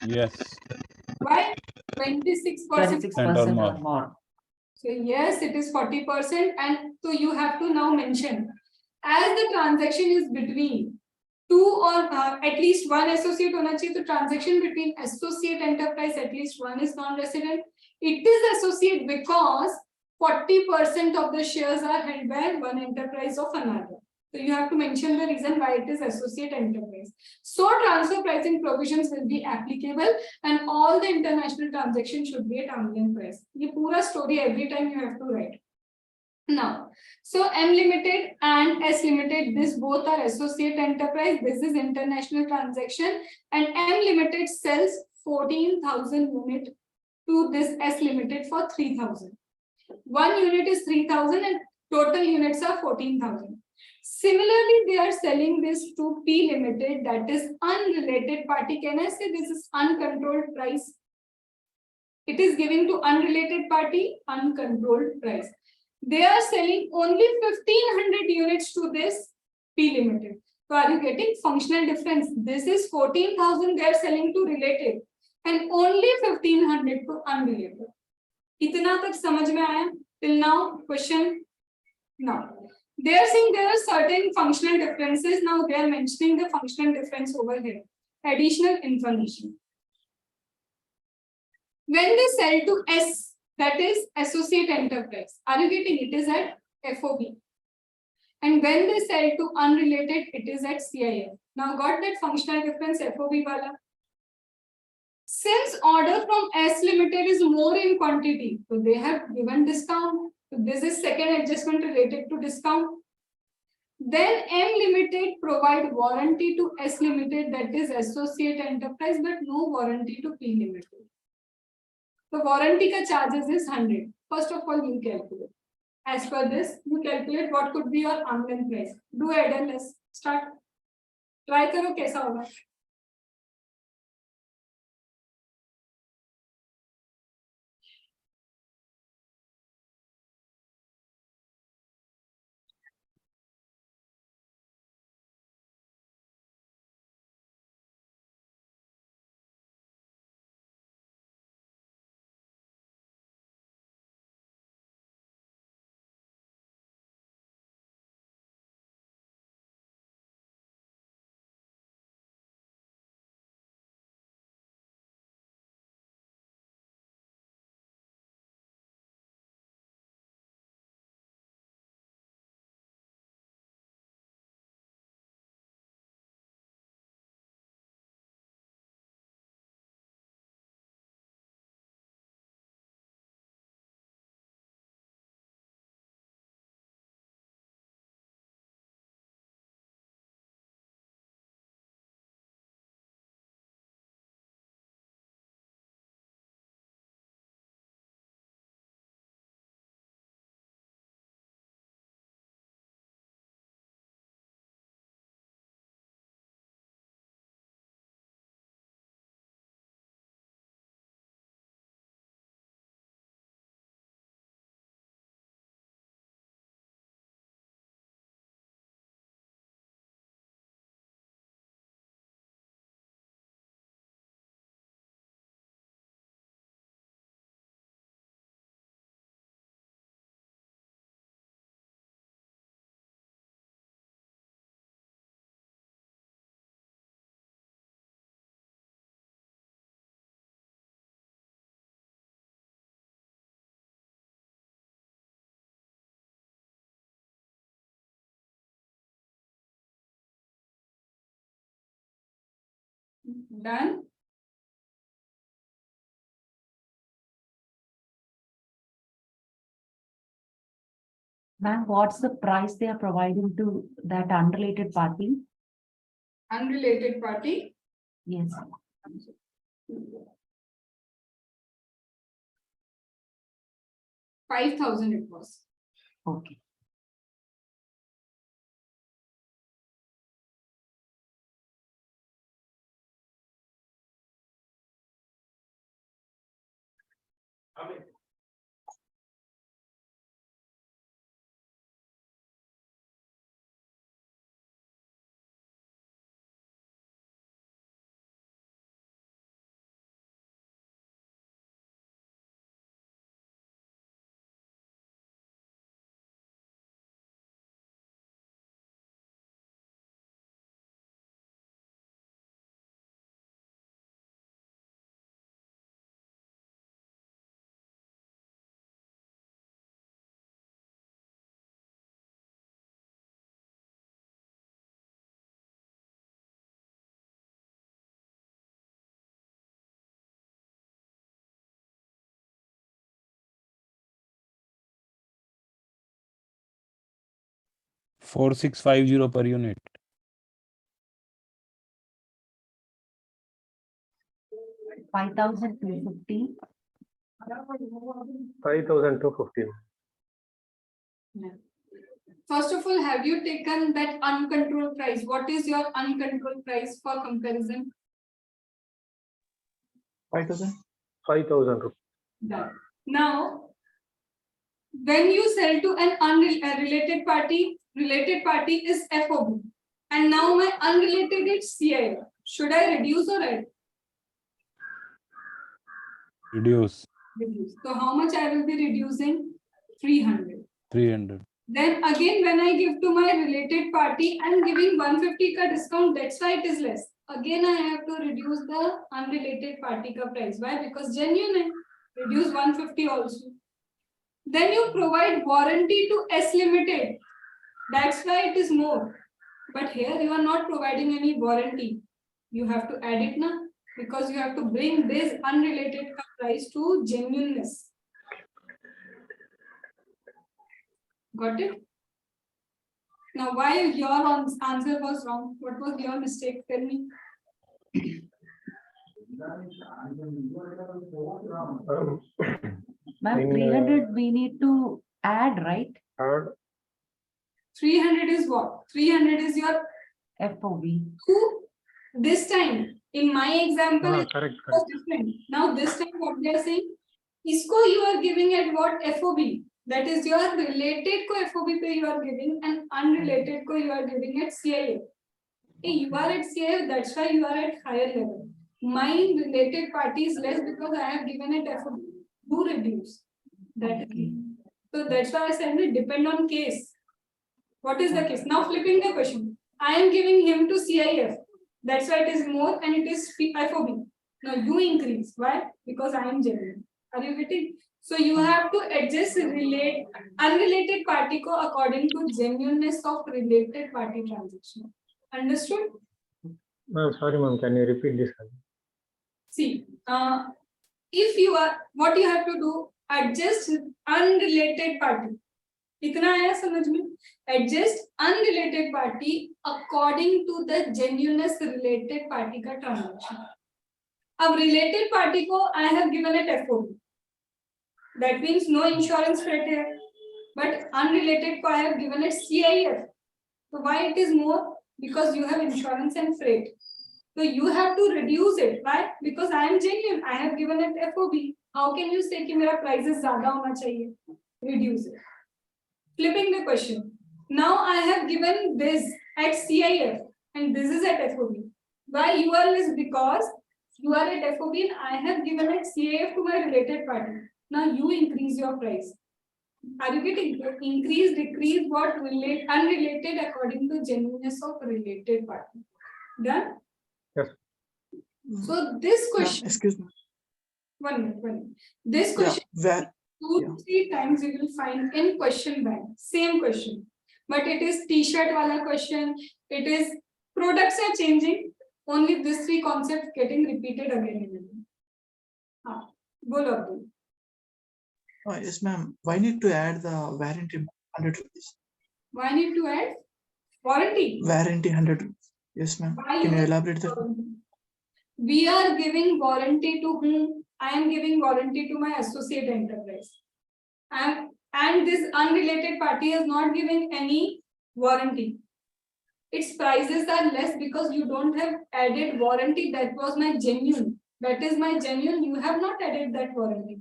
Yes. Why? 26%. 26% or more. more. So yes, it is 40%, and so you have to now mention, as the transaction is between two or at least one associate होना चाहिए, तो transaction between associate enterprise at least one is non-resident. It is associate because 40% of the shares are held by one enterprise of another. So you have to mention the reason why it is associate enterprise. So transfer pricing provisions will be applicable, and all the international transactions should be at arm's length price. ये पूरा story every time you have to write. Now, so M Limited and S Limited, this both are associate enterprise. This is international transaction, and M Limited sells 14,000 units to this S Limited for 3,000. One unit is 3,000 and total units are 14,000. Similarly, they are selling this to P Limited, that is unrelated party. Can I say this is uncontrolled price? It is giving to unrelated party, uncontrolled price. They are selling only 1,500 units to this P Limited. So are you getting functional difference? This is 14,000 they are selling to related and only 1,500 to unrelated. इतना तक समझ में आया? Till now, question? Now, they are saying there are certain functional differences. Now they are mentioning the functional difference over here. Additional information. When they sell to S, that is associate enterprise, are you getting it is at FOB? And when they sell to unrelated, it is at CIF. Now got that functional difference FOB wala? Since order from S Limited is more in quantity, so they have given discount. So this is second adjustment related to discount. Then M Limited provide warranty to S Limited, that is associate enterprise, but no warranty to P Limited. The warranty ka charges is 100. First of all, you calculate. As per this, you calculate what could be your arm's length price. Do add and less. Start. Try करो कैसा होगा. Done. Ma'am, what's the price they are providing to that unrelated party? Unrelated party. Yes. 5,000 it was. Okay. $4,650 per unit. 5,250. 5,250. First of all, have you taken that uncontrolled price? What is your uncontrolled price for comparison? 5,000? 5,000 rupees. Done. Now, when you sell to an unrelated party, related party is FOB. And now my unrelated is CIF. Should I reduce or add? Reduce. Reduce. So how much I will be reducing? 300. 300. Then again, when I give to my related party, I'm giving 150 ka discount. That's why it is less. Again, I have to reduce the unrelated party ka price. Why? Because genuine hai. Reduce 150 also. Then you provide warranty to S Limited. That's why it is more. But here you are not providing any warranty. You have to add it now because you have to bring this unrelated price to genuineness. Got it? Now, why your answer was wrong? What was your mistake? Tell me. Ma'am, In, 300 we need to add, right? Add 300 is what? 300 is your FOB. two. This time, in my example, it correct. was different. Now, this time, what they are saying, ISCO you are giving at what FOB? That is your related ko FOB pe you are giving and unrelated ko you are giving at CIF. Hey, you are at CIF, that's why you are at higher level. My related party is less because I have given it FOB. Do reduce. That is. So that's why I said it depend on case. What is the case? Now flipping the question. I am giving him to CIF. That's why it is more and it is FOB. Now you increase. Why? Because I am genuine. Are you getting? So you have to adjust unrelated party ko according to genuineness of related party transaction. Understood? Sorry, ma'am. Can you repeat this? See, if you are, what you have to do, adjust unrelated party. इतना आया समझ में? Adjust unrelated party according to the genuineness related party का transaction. अब related party को I have given it FOB. That means no insurance freight here. But unrelated ko I have given it CIF. So why it is more? Because you have insurance and freight. So you have to reduce it. Why? Because I am genuine. I have given it FOB. How can you say कि मेरा prices ज़्यादा होना चाहिए? Reduce it. Flipping the question. Now I have given this at CIF and this is at FOB. Why you are less? Because you are at FOB and I have given it CIF to my related party. Now you increase your price. Are you getting increase, decrease, what relate unrelated according to genuineness of related party? Done? Yes. So this question, Excuse me. one minute. This question, Where? 2-3 times you will find in question bank, same question. But it is t-shirt wala question, it is products are changing, only these 3 concepts getting repeated again and again. Bolo Abdul. Yes, ma'am. Why need to add the warranty 100 rupees? Why need to add warranty? Warranty 100 rupees. Yes, ma'am. Why Can you use elaborate that? warranty? We are giving warranty to whom? I am giving warranty to my associate enterprise. And this unrelated party is not giving any warranty. Its prices are less because you don't have added warranty. That was my genuine. That is my genuine. You have not added that warranty.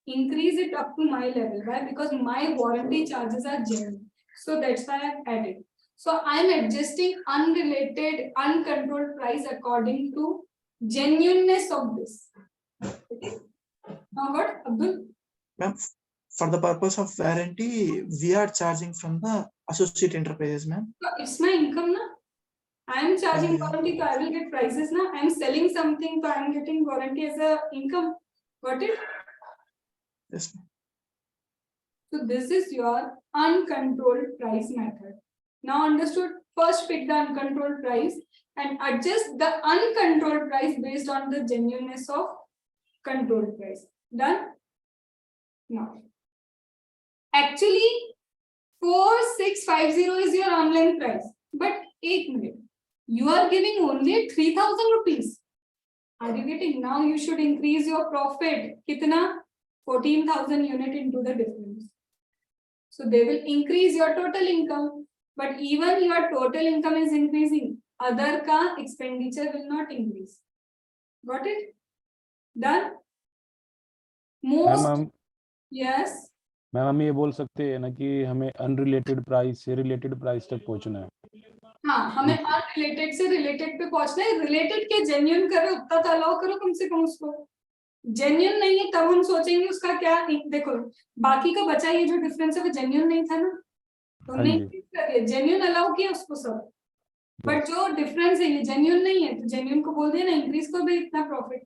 Increase it up to my level. Why? Because my warranty charges are genuine. So that's why I've added. So I'm adjusting unrelated, uncontrolled price according to genuineness of this. Okay. Now what, Abdul? Ma'am, for the purpose of warranty, we are charging from the associate enterprises, ma'am. So it's my income, na? I am charging Yeah. warranty, so I will get prices, na? I am selling something, so I am getting warranty as a income. Got it? Yes, ma'am. So this is your uncontrolled price method. Now understood? First pick the uncontrolled price and adjust the uncontrolled price based on the genuineness of controlled price. Done? Now. Actually, 4650 is your online price. But 1 minute. You are giving only 3,000 rupees. Are you getting? Now you should increase your profit. Kitna? 14,000 unit into the difference. So they will increase your total income. But even your total income is increasing. Other ka expenditure will not increase. Got it? Done? Most. Yes. Ma'am हम ये बोल सकते हैं ना कि हमें unrelated price से related price तक पहुंचना है. हाँ, हमें अनरिलेटेड से रिलेटेड पे पहुंचना है. रिलेटेड के जेन्युइन करो, उतना तो अलाउ करो कम से कम उसको. जेन्युइन नहीं है तब हम सोचेंगे उसका क्या. देखो बाकी का बचा ये जो डिफरेंस है वो जेन्युइन नहीं था ना, तो हमने इंक्रीज कर दिया. जेन्युइन अलाउ किया उसको सब, बट जो डिफरेंस है ये जेन्युइन नहीं है, तो जेन्युइन को बोल दिया ना इंक्रीज कर दे इतना प्रॉफिट.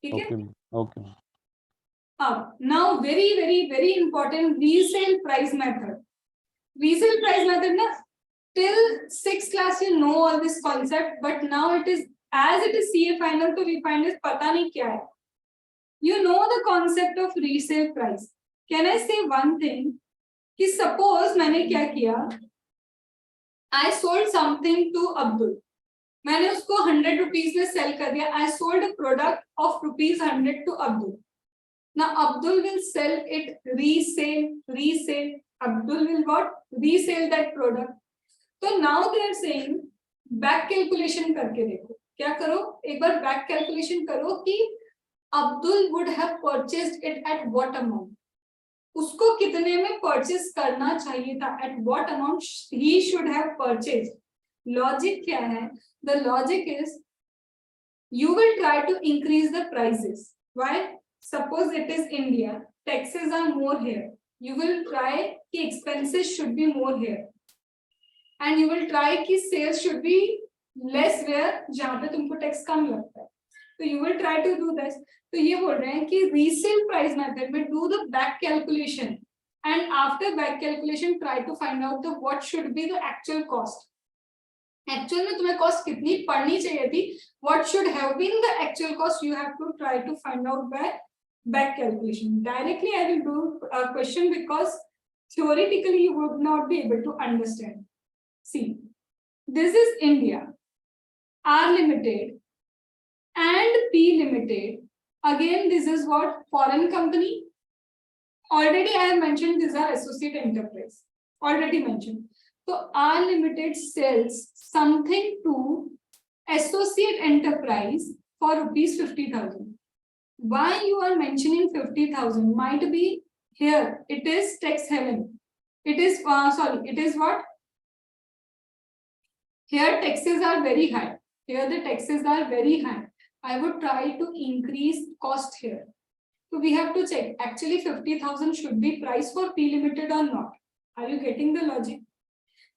ठीक है. Okay. Now very important resale price method. Resale price method na, till 6th class you know all this concept, but now it is as it is CA final to we find is pata nahi kya hai. You know the concept of resale price. Can I say one thing? Ki suppose मैंने क्या किया? I sold something to Abdul. मैंने उसको 100 rupees में sell कर दिया. I sold a product of rupees 100 to Abdul. Now Abdul will sell it resale. Abdul will what? Resell that product. So now they are saying back calculation करके देखो. क्या करो? एक बार back calculation करो कि Abdul would have purchased it at what amount? उसको कितने में purchase करना चाहिए था? At what amount he should have purchased? Logic क्या है? The logic is you will try to increase the prices. Why? Suppose it is India, taxes are more here. You will try कि expenses should be more here, and you will try कि sales should be less where जहाँ पे तुमको tax कम लगता है. So you will try to do this. तो ये बोल रहे हैं कि resale price method में do the back calculation, and after back calculation try to find out the what should be the actual cost. Actual में तुम्हें cost कितनी पड़नी चाहिए थी? What should have been the actual cost? You have to try to find out by back calculation. Directly I will do a question because theoretically you would not be able to understand. See, this is India, R Limited and P Limited. Again, this is what? Foreign company. Already I have mentioned these are associate enterprise. Already mentioned. So R Limited sells something to associate enterprise for rupees 50,000. Why you are mentioning 50,000? Might be here it is tax haven. It is it is what? Here taxes are very high. Here the taxes are very high. I would try to increase cost here. So we have to check. Actually 50,000 should be price for P Limited or not. Are you getting the logic?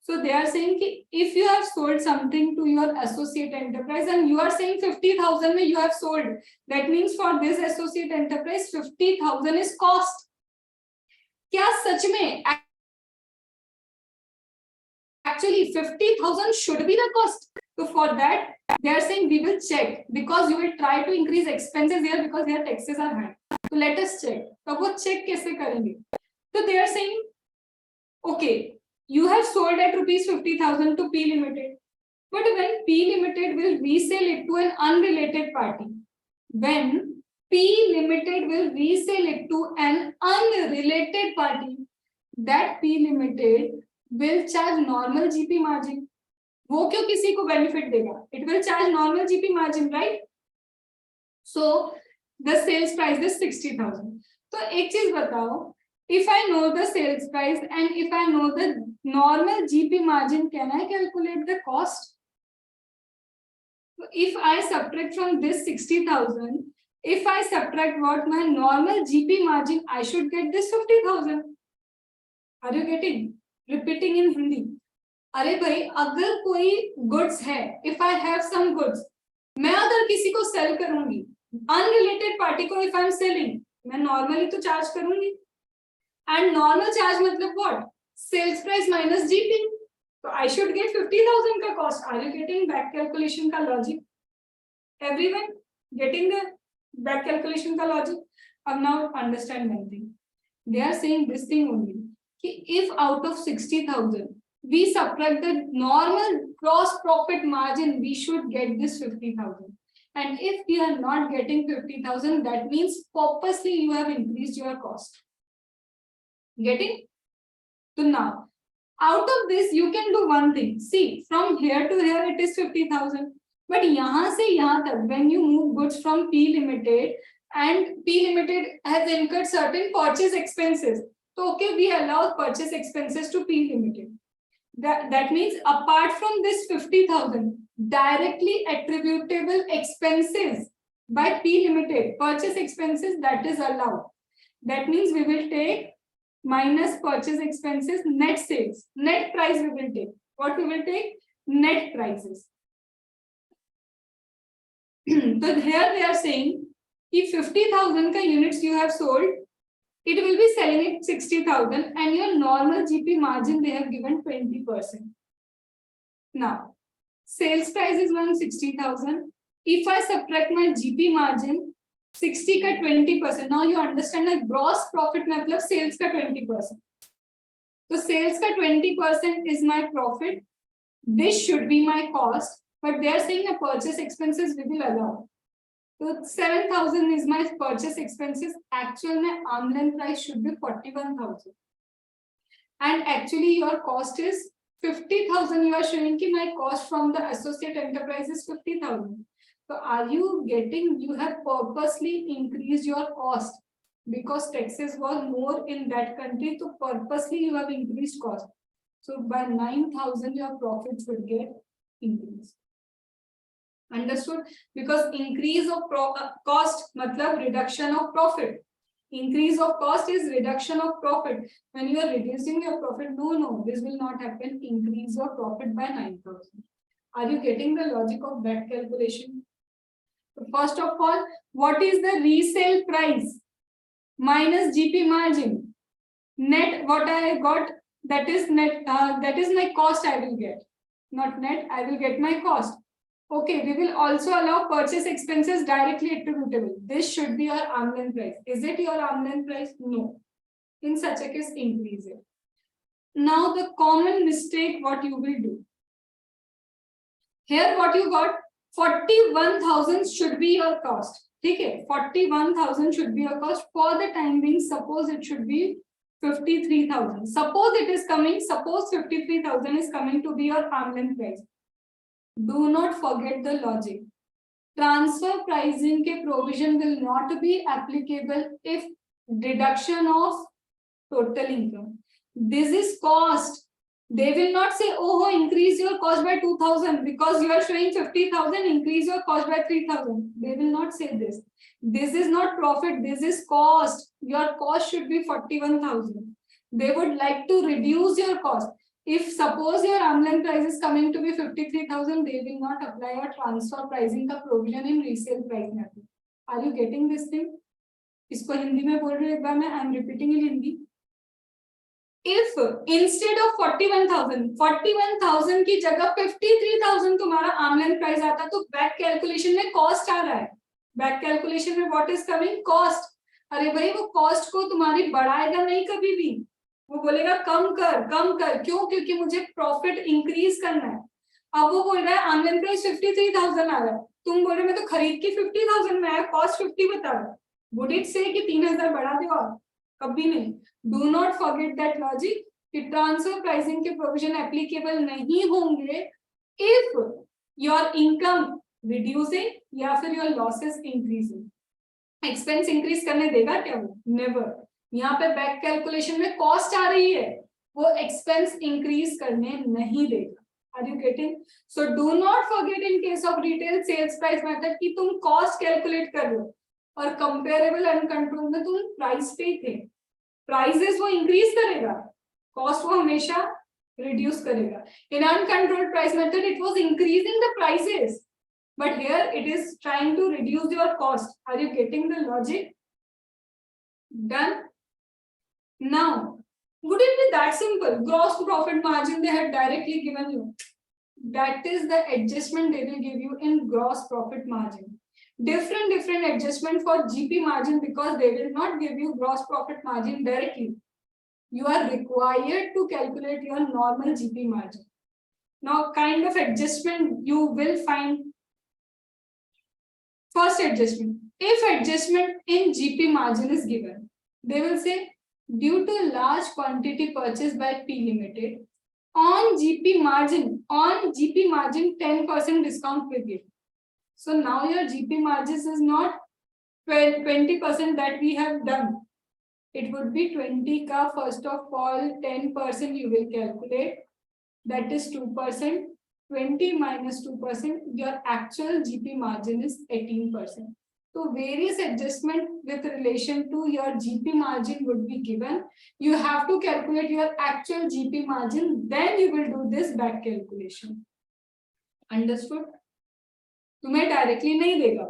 So they are saying कि if you have sold something to your associate enterprise and you are saying 50,000 में you have sold, that means for this associate enterprise 50,000 is cost. क्या सच में? Actually 50,000 should be the cost. So for that they are saying we will check because you will try to increase expenses here because their taxes are high. So let us check. तो वो check कैसे करेंगे? So they are saying okay. You have sold at rupees 50,000 to P Limited, but when P Limited will resell it to an unrelated party, when P Limited will resell it to an unrelated party. That P Limited will charge normal GP margin. वो क्यों किसी को benefit देगा? It will charge normal GP margin, right? So the sales price is 60,000. तो एक चीज बताओ, if I know the sales price and if I know the normal GP margin, can I calculate the cost? So if I subtract from this 60,000, if I subtract what my normal GP margin, I should get this 50,000. Are you getting? Repeating in Hindi. अरे भाई, अगर कोई goods है, if I have some goods, मैं अगर किसी को sell करूंगी, unrelated party को if I'm selling, मैं normally तो charge करूंगी. And normal charge मतलब what? Sales price minus GP. So I should get 50,000 का cost. Are you getting back calculation का logic? Everyone getting the back calculation का logic? अब now understand one thing. They are saying this thing only. कि if out of 60,000 we subtract the normal gross profit margin, we should get this 50,000. And if we are not getting 50,000, that means purposely you have increased your cost. Getting? So now, out of this, you can do one thing. See, from here to here, it is 50,000. But यहाँ से यहाँ तक, when you move goods from P Limited, and P Limited has incurred certain purchase expenses. So, okay, we allow purchase expenses to P Limited. That means apart from this 50,000, directly attributable expenses by P Limited, purchase expenses, that is allowed. That means we will take minus purchase expenses, net sales, net price we will take. What we will take? Net prices. So here they are saying, if 50,000 ka units you have sold, it will be selling at 60,000 and your normal GP margin they have given 20%. Now, sales price is 160,000. If I subtract my GP margin, 60 का 20%. Now you understand that gross profit मतलब sales का 20%. So sales का 20% is my profit. This should be my cost, but they are saying a purchase expenses we will allow. So 7,000 is my purchase expenses. Actual my arm's length price should be 41,000. And actually your cost is 50,000. You are showing कि my cost from the associate enterprise is 50,000. So are you getting, you have purposely increased your cost because taxes were more in that country. So purposely you have increased cost. So by 9,000 your profits will get increased. Understood? Because increase of cost matlab reduction of profit. Increase of cost is reduction of profit. When you are reducing your profit, no, this will not happen. Increase your profit by 9,000. Are you getting the logic of that calculation? First of all, what is the resale price minus GP margin? Net, what I got, that is net, that is my cost I will get. Not net, I will get my cost. Okay, we will also allow purchase expenses directly attributable. This should be your arm's length price. Is it your arm's length price? No. In such a case, increase it. Now the common mistake what you will do. Here what you got, 41,000 should be your cost. Okay, 41,000 should be your cost. For the time being, suppose it should be 53,000. Suppose it is coming, suppose 53,000 is coming to be your arm's length price. Do not forget the logic. Transfer pricing ke provision will not be applicable if deduction of total income. This is cost. They will not say, oh, increase your cost by 2,000 because you are showing 50,000, increase your cost by 3,000. They will not say this. This is not profit. This is cost. Your cost should be 41,000. They would like to reduce your cost. If suppose your arm's length price is coming to be 53,000, they will not apply a transfer pricing का provision in resale price method. Are you getting this thing? इसको हिंदी में बोल रही हूँ एक बार मैं. I am repeating in Hindi. If instead of 41,000 की जगह 53,000 तुम्हारा arm's length price आता तो back calculation में cost आ रहा है. Back calculation में what is coming? Cost. अरे भाई वो cost को तुम्हारी बढ़ाएगा नहीं कभी भी. वो बोलेगा कम कर क्यों? क्योंकि मुझे प्रॉफिट इंक्रीज करना है. अब वो बोल रहा है आर्म's length प्राइस 53,000 आ रहा है, तुम बोल रहे मैं तो खरीद के 50,000 में आया, कॉस्ट 50 बता रहा, वुड इट से कि 3,000 बढ़ा दो और? कभी नहीं. Do not forget that logic कि ट्रांसफर प्राइसिंग के प्रोविजन एप्लीकेबल नहीं होंगे इफ योर इनकम रिड्यूसिंग या फिर your losses increasing. Expense increase करने देगा क्या वो? नेवर. यहाँ पे बैक कैलकुलेशन में कॉस्ट आ रही है, वो एक्सपेंस इंक्रीज करने नहीं देगा. Are you getting? So do not forget in case of retail sales price method कि तुम कॉस्ट कैलकुलेट कर रहे हो और कंपेरेबल अनकंट्रोल में तुम प्राइस पे थे. प्राइसेस वो इंक्रीज करेगा, कॉस्ट वो हमेशा रिड्यूस करेगा. In uncontrolled price method it was increasing the prices, but here it is trying to reduce your cost. Are you getting the logic? Done. Now would it be that simple? Gross profit margin they had directly given you. That is the adjustment they will give you in gross profit margin. Different adjustment for GP margin because they will not give you gross profit margin directly. You are required to calculate your normal GP margin. Now kind of adjustment you will find. First adjustment, if adjustment in GP margin is given, they will say due to large quantity purchased by P Limited, on GP margin 10% discount will give. So now your GP margins is not 20% that we have done. It would be 20 ka first of all 10% you will calculate, that is 2%. 20 minus 2%, your actual GP margin is 18%. So various adjustment with relation to your GP margin would be given. You have to calculate your actual GP margin, then you will do this back calculation. Understood? तुम्हें directly नहीं देगा,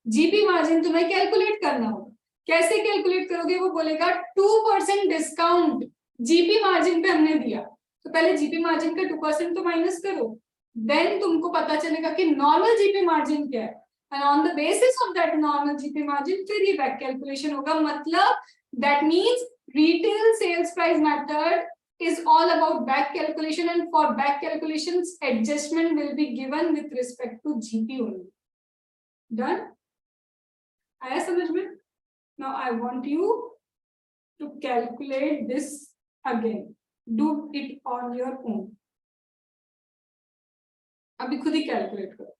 GP margin तुम्हें calculate करना होगा. कैसे calculate करोगे? वो बोलेगा 2% डिस्काउंट जीपी मार्जिन पे हमने दिया, तो पहले जीपी मार्जिन का 2% तो माइनस करो, देन तुमको पता चलेगा कि नॉर्मल जीपी मार्जिन क्या है, and on the basis of that normal GP margin फिर ये बैक कैलकुलेशन होगा. मतलब that means retail sales price method is all about back calculation, and for back calculations adjustment will be given with respect to GP only. Done? आया समझ में? Now I want you to calculate this again. Do it on your own. अभी खुद ही calculate करो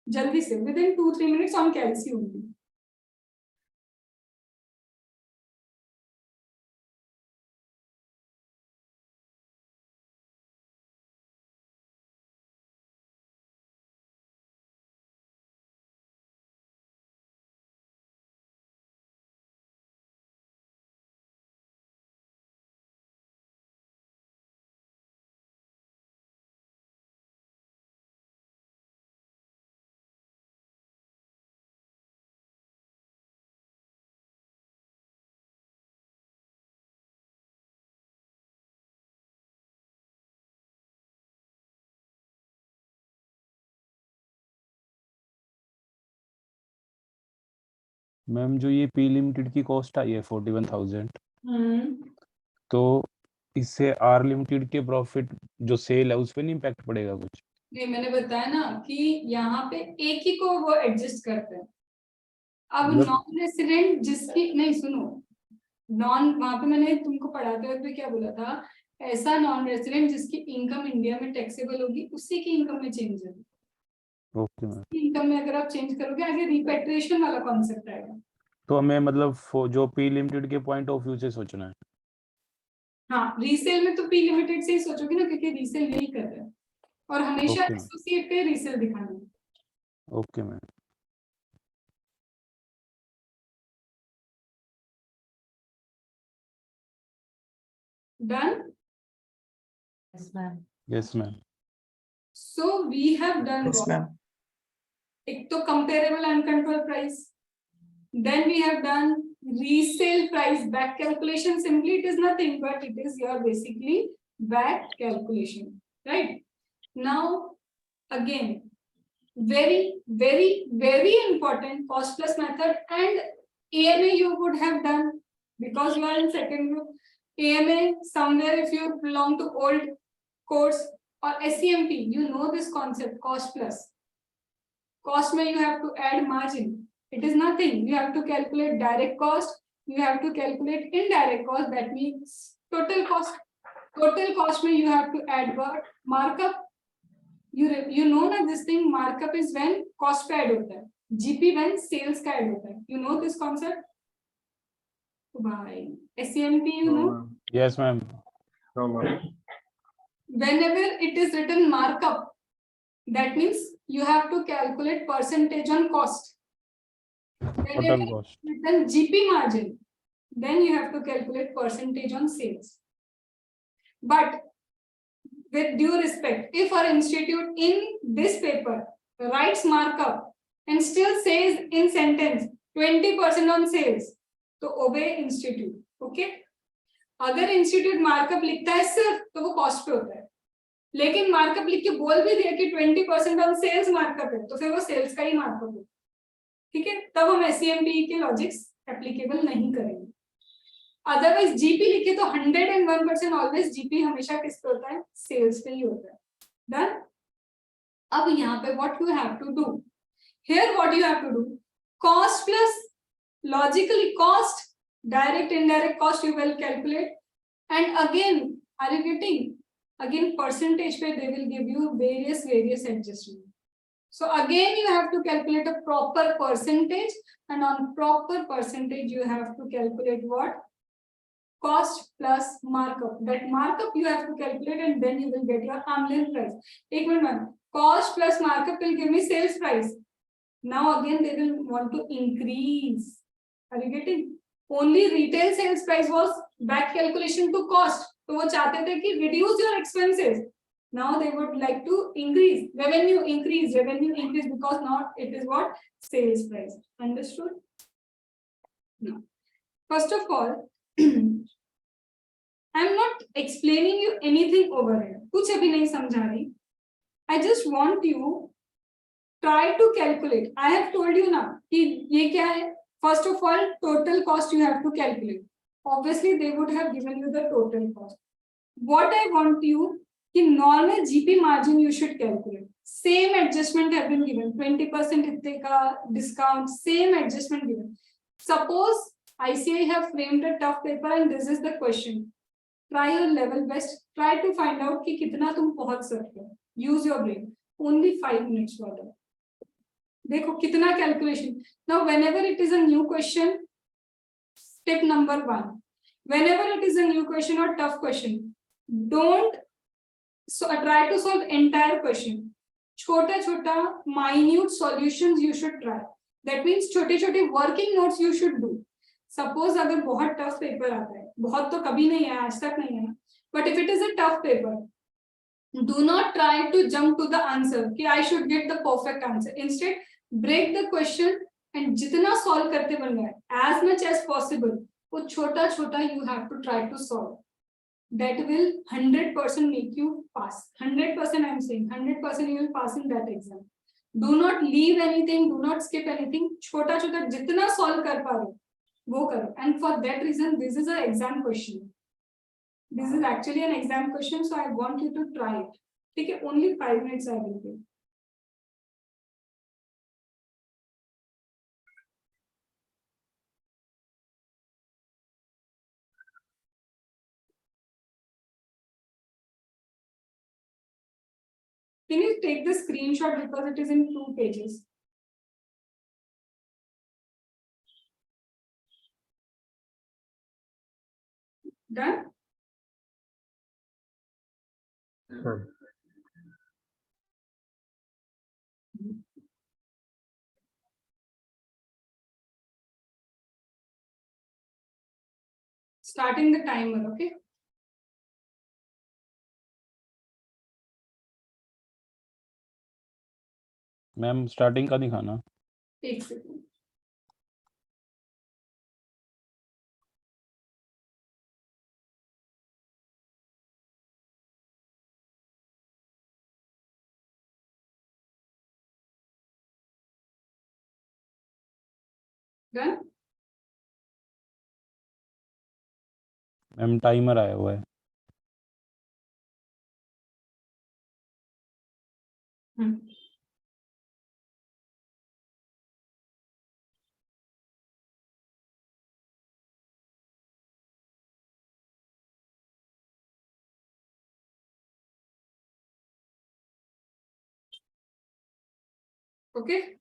जल्दी से, within 2-3 minutes on कैलसी होंगी. Ma'am जो ये पी लिमिटेड की कॉस्ट आई है 41,000, तो इससे आर लिमिटेड के प्रॉफिट जो सेल है उस पे नहीं इम्पैक्ट पड़ेगा कुछ? नहीं, मैंने बताया ना कि यहाँ पे एक ही को वो एडजस्ट करते हैं. अब नॉन रेसिडेंट जिसकी नहीं सुनो, नॉन वहां पे मैंने तुमको पढ़ाते हुए क्या बोला था, ऐसा नॉन रेसिडेंट जिसकी इनकम इंडिया में टैक्सेबल होगी उसी की इनकम में चेंज होगी. Okay ma'am. इनकम में अगर आप चेंज करोगे आगे रिपेट्रिएशन वाला कॉन्सेप्ट आएगा. तो हमें मतलब जो पी लिमिटेड के पॉइंट ऑफ व्यू से सोचना है. हाँ, रीसेल में तो पी लिमिटेड से ही सोचोगे ना, क्योंकि रीसेल यही कर रहे हैं और हमेशा Okay. एसोसिएट पे रीसेल दिखाना है. Okay ma'am. Done? Yes, ma'am. Yes ma'am. So we have done Yes, what? ma'am. एक तो comparable uncontrolled price. Then we have done resale price back calculation. Simply it is nothing but it is your basically back calculation, right? Now again, very important cost plus method, and AMA you would have done because you are in second group. AMA somewhere if you belong to old course or SCMP, you know this concept cost plus. cost में you have to add margin. It is nothing. You have to calculate direct cost. You have to calculate indirect cost. That means total cost. Total cost में you have to add what? Markup. You know ना this thing markup is when cost पे add होता है. GP when sales का add होता है. You know this concept? Why? SCMP you know? Yes, ma'am. No, ma'am. Whenever it is written markup, that means you have to calculate percentage on cost. Whenever Total cost. it is written GP margin, then you have to calculate percentage on sales. But with due respect, if our institute in this paper writes markup and still says in sentence 20% on sales, तो obey institute, okay? अगर institute markup लिखता है सिर्फ तो वो cost पे होता है, लेकिन मार्कअप लिख के बोल भी दिया कि 20% ऑन सेल्स मार्कअप है तो फिर वो सेल्स का ही मार्कअप है, ठीक है? तब हम SCMP के लॉजिक्स एप्लीकेबल नहीं करेंगे. अदरवाइज जीपी लिखे तो 101% ऑलवेज जीपी हमेशा किस पे होता है? सेल्स पे ही होता है. डन. अब यहाँ पे what you have to do here, what you have to do, cost plus logically cost, direct indirect cost you will calculate, and again are you getting, again percentage पे they will give you various adjustment. So again you have to calculate a proper percentage, and on proper percentage you have to calculate what? Cost plus markup. That markup you have to calculate and then you will get your arm length price. एक minute ma'am, cost plus markup will give me sales price. Now again they will want to increase. Are you getting? Only retail sales price was back calculation to cost. तो वो चाहते थे कि reduce your expenses. Now they would like to increase revenue, increase because now it is what? Sales price. Understood? No. First of all, I'm not explaining you anything over here. कुछ अभी नहीं समझा रही. I just want you try to calculate. I have told you now कि ये क्या है? First of all, total cost you have to calculate. Obviously, they would have given you the total cost. What I want you, कि normal GP margin you should calculate. Same adjustment have been given. 20% इतने का discount. Same adjustment given. Suppose ICI have framed a tough paper and this is the question. Try your level best. Try to find out कि कितना तुम पहुंच सकते हो. Use your brain. Only 5 minutes for that. देखो कितना calculation. Now whenever it is a new question, step number 1, whenever it is a new question or tough question, don't try to solve entire question. छोटा छोटा minute solutions you should try. That means छोटे छोटे working notes you should do. Suppose अगर बहुत tough paper आता है, बहुत तो कभी नहीं है, आज तक नहीं है, but if it is a tough paper, do not try to jump to the answer कि I should get the perfect answer. Instead break the question and जितना solve करते बन गए as much as possible, वो छोटा छोटा you have to try to solve. That will 100% make you pass. 100% I'm saying 100% you will pass in that exam. Do not leave anything, do not skip anything. छोटा छोटा जितना solve कर पा रहे हो वो करो. And for that reason this is an exam question. This is actually an exam question, so I want you to try it. ठीक है? Only 5 minutes I will give. Can you take the screenshot because it is in 2 pages? Done? Starting the timer, okay? Ma'am starting का दिखाना. एक second. Done? Ma'am timer आया हुआ है. Okay.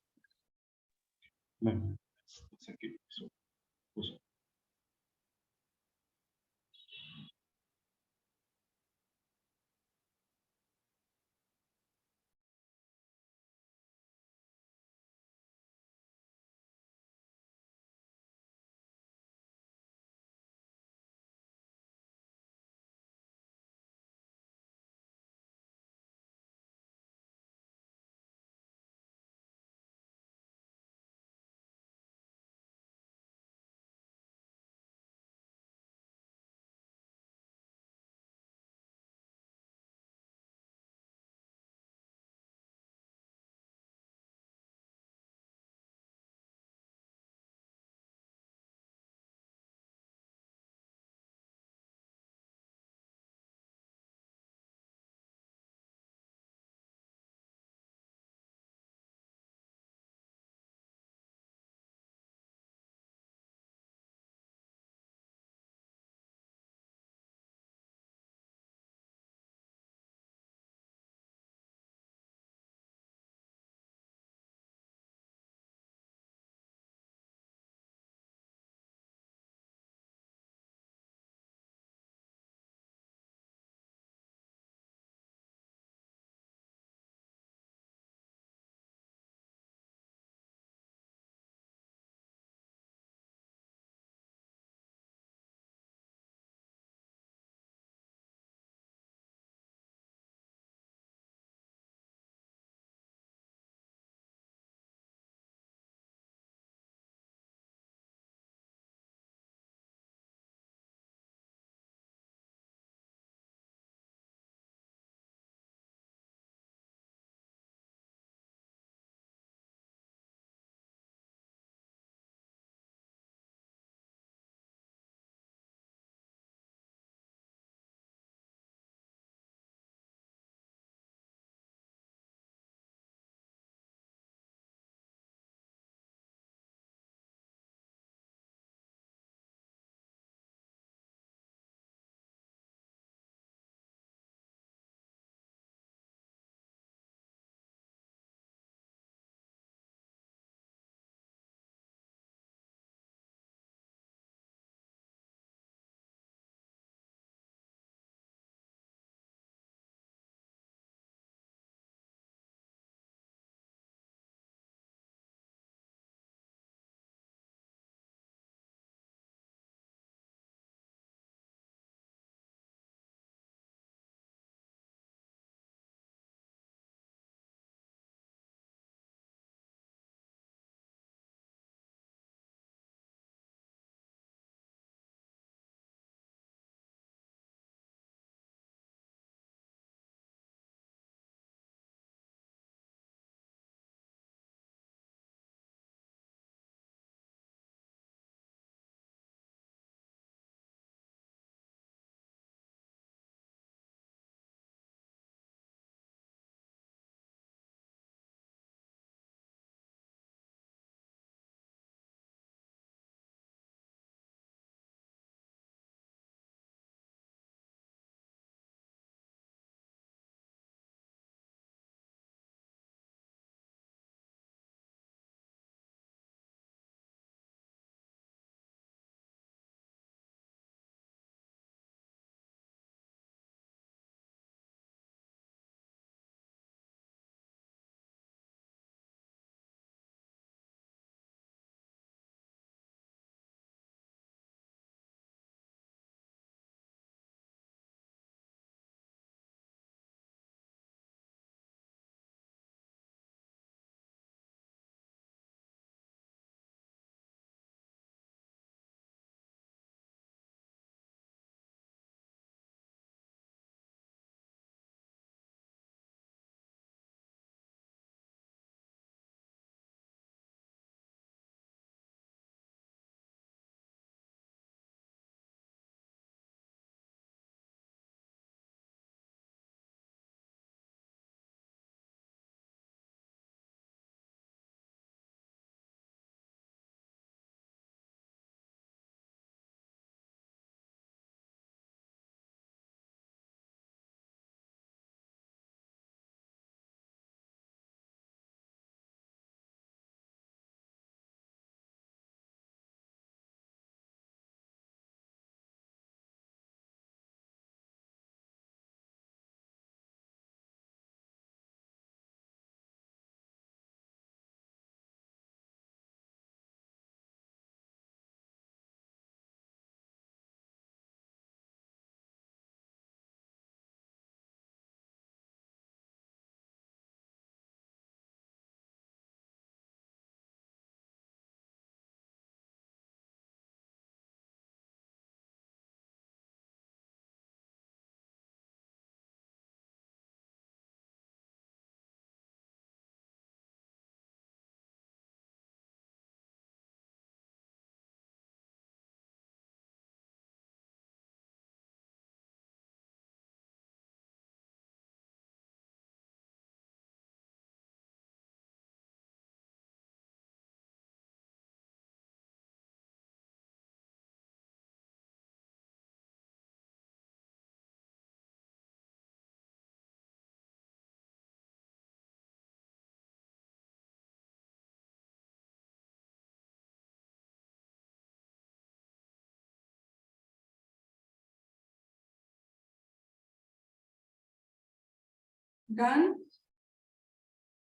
Done?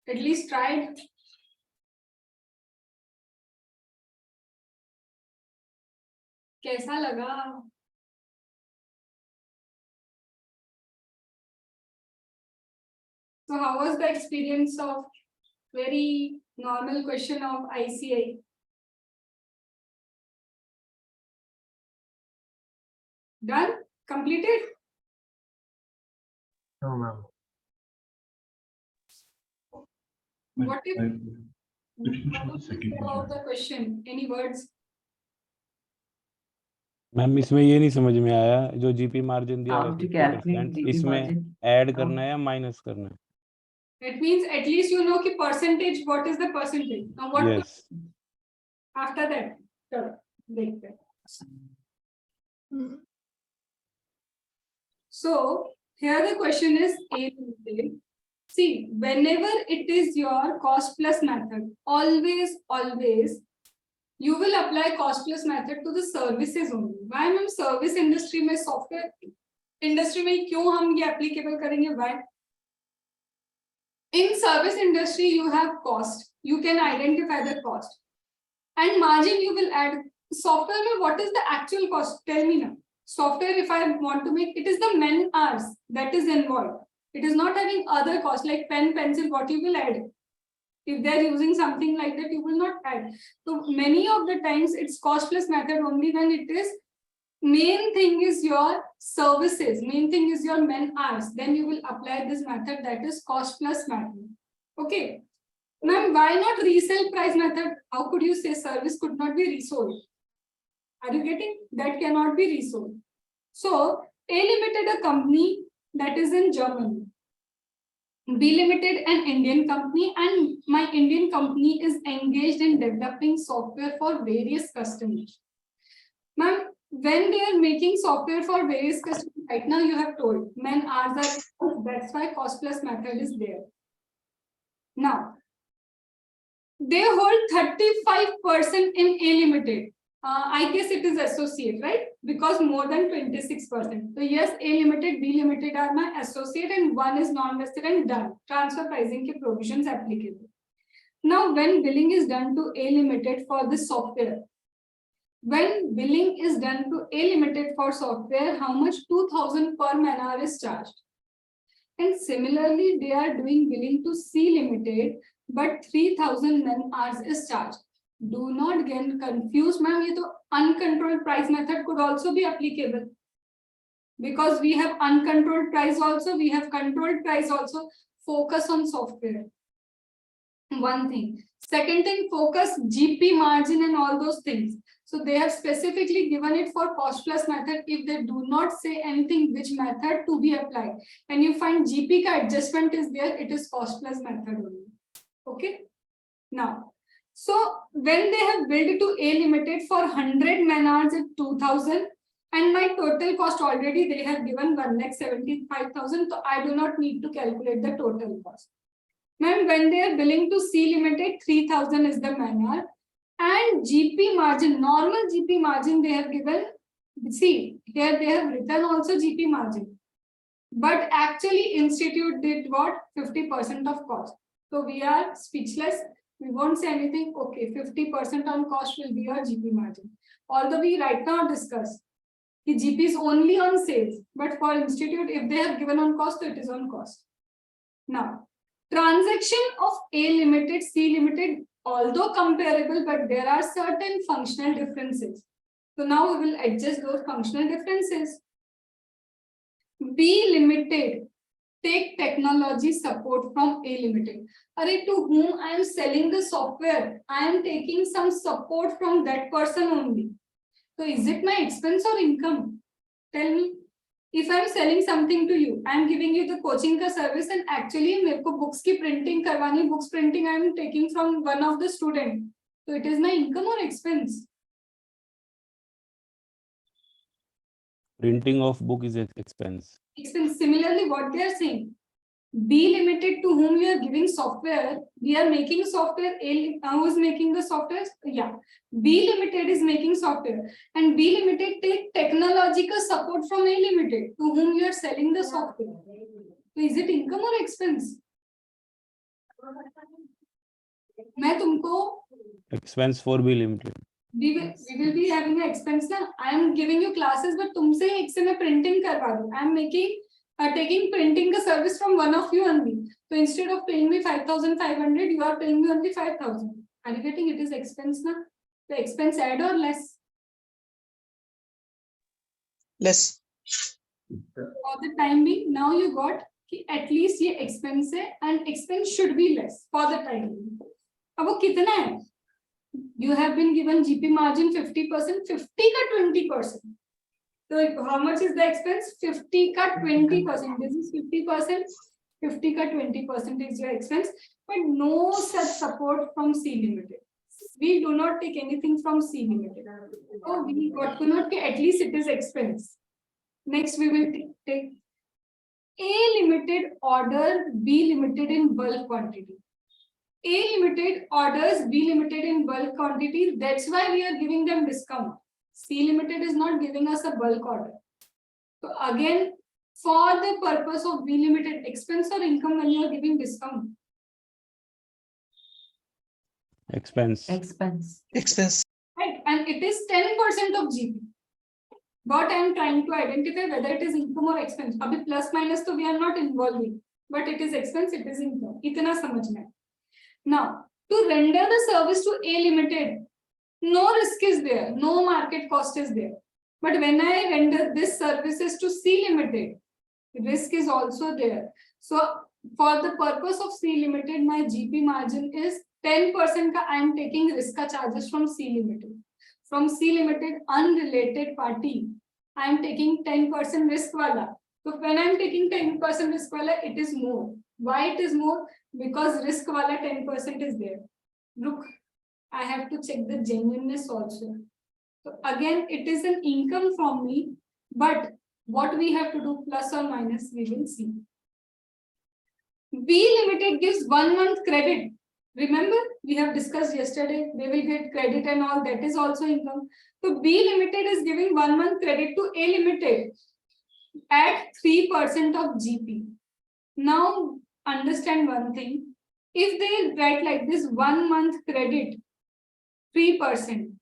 At least tried. कैसा लगा? So how was the experience of very normal question of ICI? Done? Completed? No, ma'am. What if about the question? Any words? Ma'am इसमें ये नहीं समझ में आया जो जीपी मार्जिन दिया हुआ How to calculate 50%, GP इसमें margin? ऐड करना है या माइनस करना है? It means at least you know ki percentage, what is the percentage? Now what Yes. after that? चलो देखते हैं. So here the question is A limited. See, whenever it is your cost plus method, always you will apply cost plus method to the services only. Why हम service industry में software industry में क्यों हम ये applicable करेंगे? Why? In service industry you have cost. You can identify the cost and margin you will add. Software में what is the actual cost? Tell me now. Software, if I want to make, it is the man hours that is involved. It is not having other costs like pen, pencil, what you will add. If they are using something like that, you will not add. So many of the times it's cost plus method only when it is main thing is your services, main thing is your man hours. Then you will apply this method that is cost plus method. Okay. Ma'am, why not resale price method? How could you say service could not be resold? Are you getting? That cannot be resold. So A Limited, a company that is in Germany. B Limited, an Indian company, and my Indian company is engaged in developing software for various customers. Ma'am, when they are making software for various customers, right now you have told man hours are, that's why cost plus method is there. Now, they hold 35% in A Limited. I guess it is associate, right? Because more than 26%. So yes, A Limited, B Limited are my associate and one is non-vested and done. Transfer pricing ke provisions applicable. Now, when billing is done to A Limited for this software, when billing is done to A Limited for software, how much? 2,000 per man hour is charged. And similarly, they are doing billing to C Limited, but 3,000 man hours is charged. Do not get confused, ma'am. ये तो uncontrolled price method could also be applicable because we have uncontrolled price also, we have controlled price also. Focus on software. One thing. Second thing, focus GP margin and all those things. So they have specifically given it for cost plus method. If they do not say anything which method to be applied, and you find GP ka adjustment is there, it is cost plus method only. Okay. Now. So when they have billed it to A Limited for 100 man hours at 2,000 and my total cost already they have given 1,75,000, so I do not need to calculate the total cost. Ma'am, when they are billing to C Limited, 3,000 is the man hour and GP margin, normal GP margin they have given. See, here they have written also GP margin, but actually institute did what? 50% of cost. So we are speechless. We won't say anything. Okay, 50% on cost will be your GP margin. Although we right now discuss the GP is only on sales, but for institute, if they have given on cost, so it is on cost. Now, transaction of A Limited, C Limited, although comparable, but there are certain functional differences. So now we will adjust those functional differences. B Limited take technology support from A Limited. Array, to whom I am selling the software, I am taking some support from that person only. So is it my expense or income? Tell me. If I am selling something to you, I am giving you the coaching ka service and actually मेरे को books की printing करवानी, books printing I am taking from one of the student. So it is my income or expense? Printing of book is expense. Expense. Similarly, what they are saying, B Limited to whom we are giving software, we are making software. Who is making the software? Yeah, B Limited is making software, and B Limited take technological support from A Limited to whom you are selling the software. तो is it income or expense? मैं तुमको expense for B limited. we will be having an expense ना. I am giving you classes, but तुमसे एक से मैं printing करवा दूँ. I am taking printing the service from one of you only. So instead of paying me 5,500, you are paying me only 5,000. Are you getting it? Is expense na? The expense add or less? Less. For the time being, now you got कि at least ये expense है and expense should be less for the time being. अब वो कितना है? You have been given GP margin 50%, 50 का 20%. So how much is the expense? 50 का 20%. This is 50%. 50 का 20% is your expense, but no such support from C Limited. We do not take anything from C Limited. So we got to not at least it is expense. Next we will take A Limited order B Limited in bulk quantity. A Limited orders B Limited in bulk quantity. That's why we are giving them discount. C Limited is not giving us a bulk order. So again, for the purpose of B Limited, expense or income when you are giving discount? Expense. Expense. Expense. Right, and it is 10% of GP. What I am trying to identify whether it is income or expense. Abhi plus minus so we are not involving, but it is expense, it is income. Itna samajhna hai. Now, to render the service to A Limited, no risk is there, no market cost is there. But when I render this services to C Limited, risk is also there. So for the purpose of C Limited, my GP margin is 10% ka I am taking risk ka charges from C Limited. From C Limited unrelated party, I am taking 10% risk wala. So when I am taking 10% risk wala, it is more. Why it is more? Because risk wala 10% is there. Look, I have to check the genuineness also. So again, it is an income from me, but what we have to do plus or minus, we will see. B Limited gives 1 month credit. Remember, we have discussed yesterday, they will get credit and all, that is also income. So B Limited is giving 1 month credit to A Limited at 3% of GP. Now, understand one thing. If they write like this 1 month credit, 3%.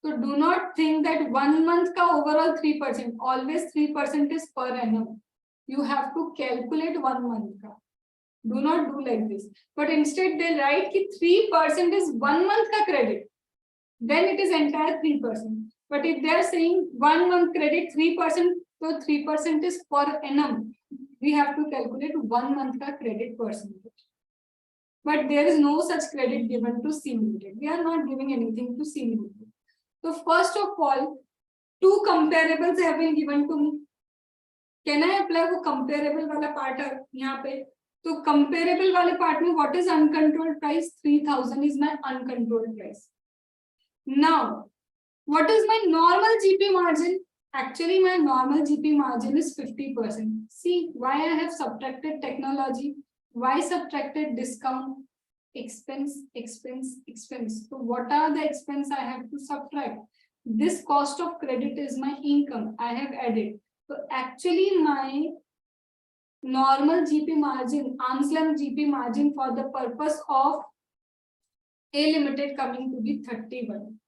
So do not think that 1 month ka overall 3%. Always 3% is per annum. You have to calculate 1 month ka. Do not do like this. But instead they write ki 3% is 1 month ka credit. Then it is entire 3%. But if they are saying 1 month credit 3%, so 3% is per annum. We have to calculate 1 month ka credit percentage. But there is no such credit given to C Limited. We are not giving anything to C Limited. So first of all, 2 comparables have been given to me. Can I apply वो comparable वाला part यहाँ पे? So comparable वाले part में what is uncontrolled price? 3,000 is my uncontrolled price. Now, what is my normal GP margin? Actually, my normal GP margin is 50%. See why I have subtracted technology? Why subtracted discount? Expense, expense, expense. So what are the expense I have to subtract? This cost of credit is my income. I have added. So actually my normal GP margin, arm's length GP margin for the purpose of A Limited coming to be 31.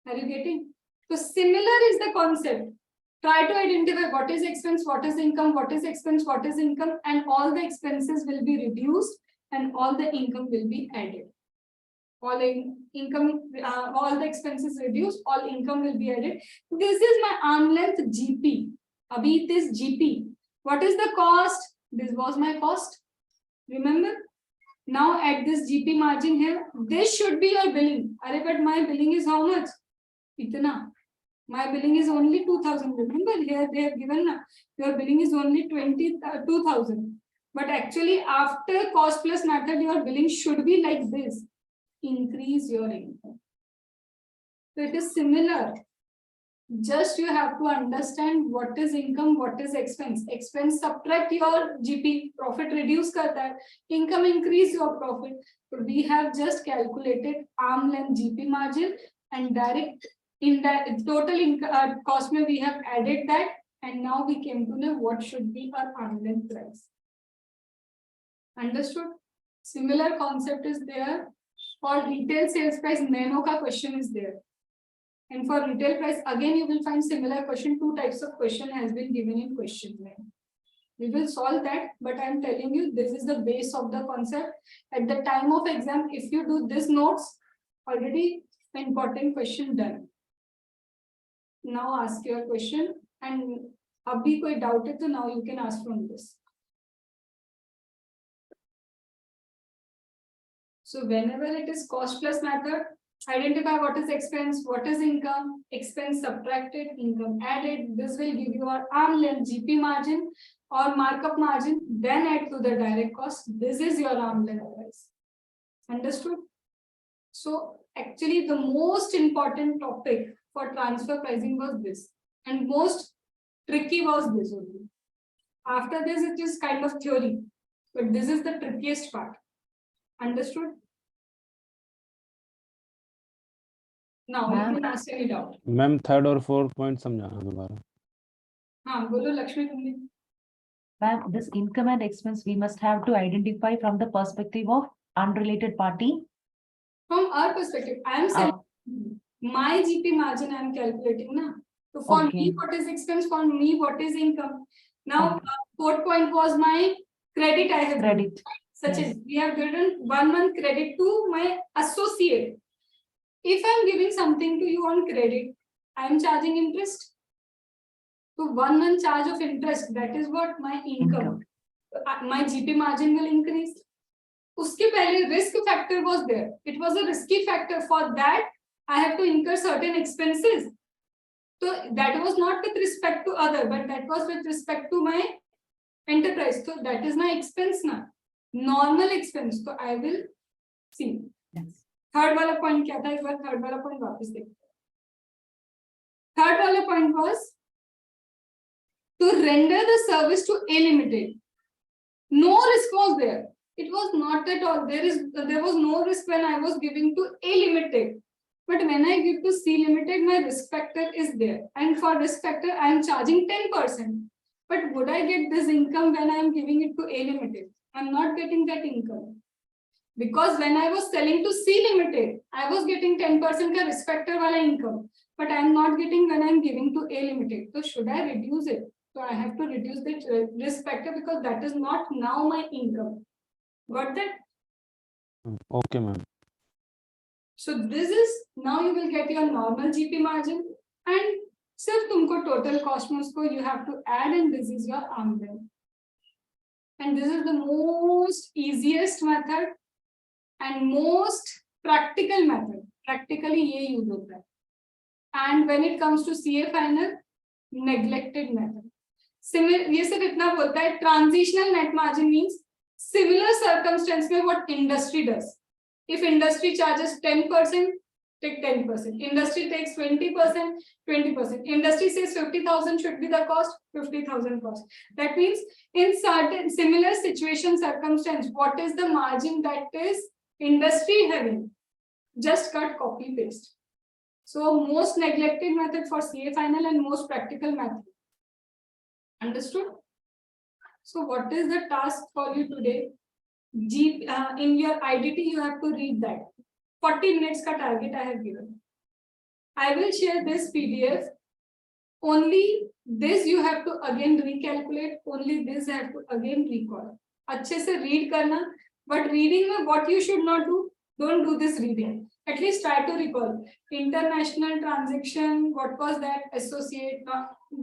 Are you getting? So similar is the concept. Try to identify what is expense, what is income, what is expense, what is income, and all the expenses will be reduced and all the income will be added. All the expenses reduced, all income will be added. This is my arm length GP. Abhi it is GP. What is the cost? This was my cost. Remember? Now at this GP margin here, this should be your billing. But my billing is how much? Itna. My billing is only 2,000. Remember here they have given your billing is only 2,000. But actually after cost plus method, your billing should be like this. Increase your income. So it is similar. Just you have to understand what is income, what is expense. Expense subtract your GP, profit reduce karta hai. Income increase your profit. So we have just calculated arm length GP margin and direct in that total cost mein we have added that And now we came to know what should be our arm's length price. Understood? Similar concept is there for retail sales price. Nano ka question is there. And for retail price, again, you will find similar question. Two types of question has been given in question name. We will solve that, but I am telling you, this is the base of the concept. At the time of exam, if you do this notes, already important question done. Now ask your question, and abhi koi doubt hai to now you can ask from this. So whenever it is cost plus method, identify what is expense, what is income, expense subtracted, income added. This will give you our arm length GP margin or markup margin, then add to the direct cost. This is your arm length price. Understood? So actually the most important topic for transfer pricing was this, and most tricky was this only. After this, it is kind of theory, but this is the trickiest part. Understood? Now you can ask any doubt. Ma'am third और fourth point समझाना दोबारा. हाँ बोलो लक्ष्मी तुमने. Ma'am, this income and expense we must have to identify from the perspective of unrelated party. From our perspective, I am saying my GP margin I am calculating now. So for me, Okay. what is expense? For me, what is income? Now, fourth point was my credit I have given. Credit. Such Yes. as we have given 1 month credit to my associate. If I am giving something to you on credit, I am charging interest. So 1 month charge of interest, that is what my income. My GP margin will increase. Uske pehle risk factor was there. It was a risky factor. For that, I have to incur certain expenses. So that was not with respect to other, but that was with respect to my enterprise. So that is my expense now. Normal expense. So I will see. Yes. Third वाला point क्या था? एक बार third वाला point वापस देखते हैं. Third वाला point was to render the service to A Limited. No risk was there. It was not at all. There was no risk when I was giving to A Limited. But when I give to C Limited, my risk factor is there. And for risk factor, I am charging 10%. But would I get this income when I am giving it to A Limited? I am not getting that income. Because when I was selling to C Limited, I was getting 10% ka risk factor wala income. But I am not getting when I am giving to A Limited. So should I reduce it? So I have to reduce the risk factor because that is not now my income. Got that? Okay, ma'am. So this is, now you will get your normal GP margin and sir tumko total cost mein usko you have to add, and this is your arm length. And this is the most easiest method and most practical method. Practically ye use hota hai. And when it comes to CA final, neglected method. Similar, ये सिर्फ इतना बोलता है, transitional net margin means similar circumstance में what industry does. If industry charges 10%, take 10%. Industry takes 20%, 20%. Industry says 50,000 should be the cost, 50,000 cost. That means in certain similar situation circumstance, what is the margin that is industry having? Just cut, copy, paste. So most neglected method for CA final and most practical method. Understood? So what is the task for you today? In your IDT, you have to read that. 40 minutes ka target I have given. I will share this PDF. Only this you have to again recalculate. Only this I have to again recall. अच्छे से read करना. But reading में what you should not do, don't do this reading. At least try to recall. International transaction, what was that? Associate.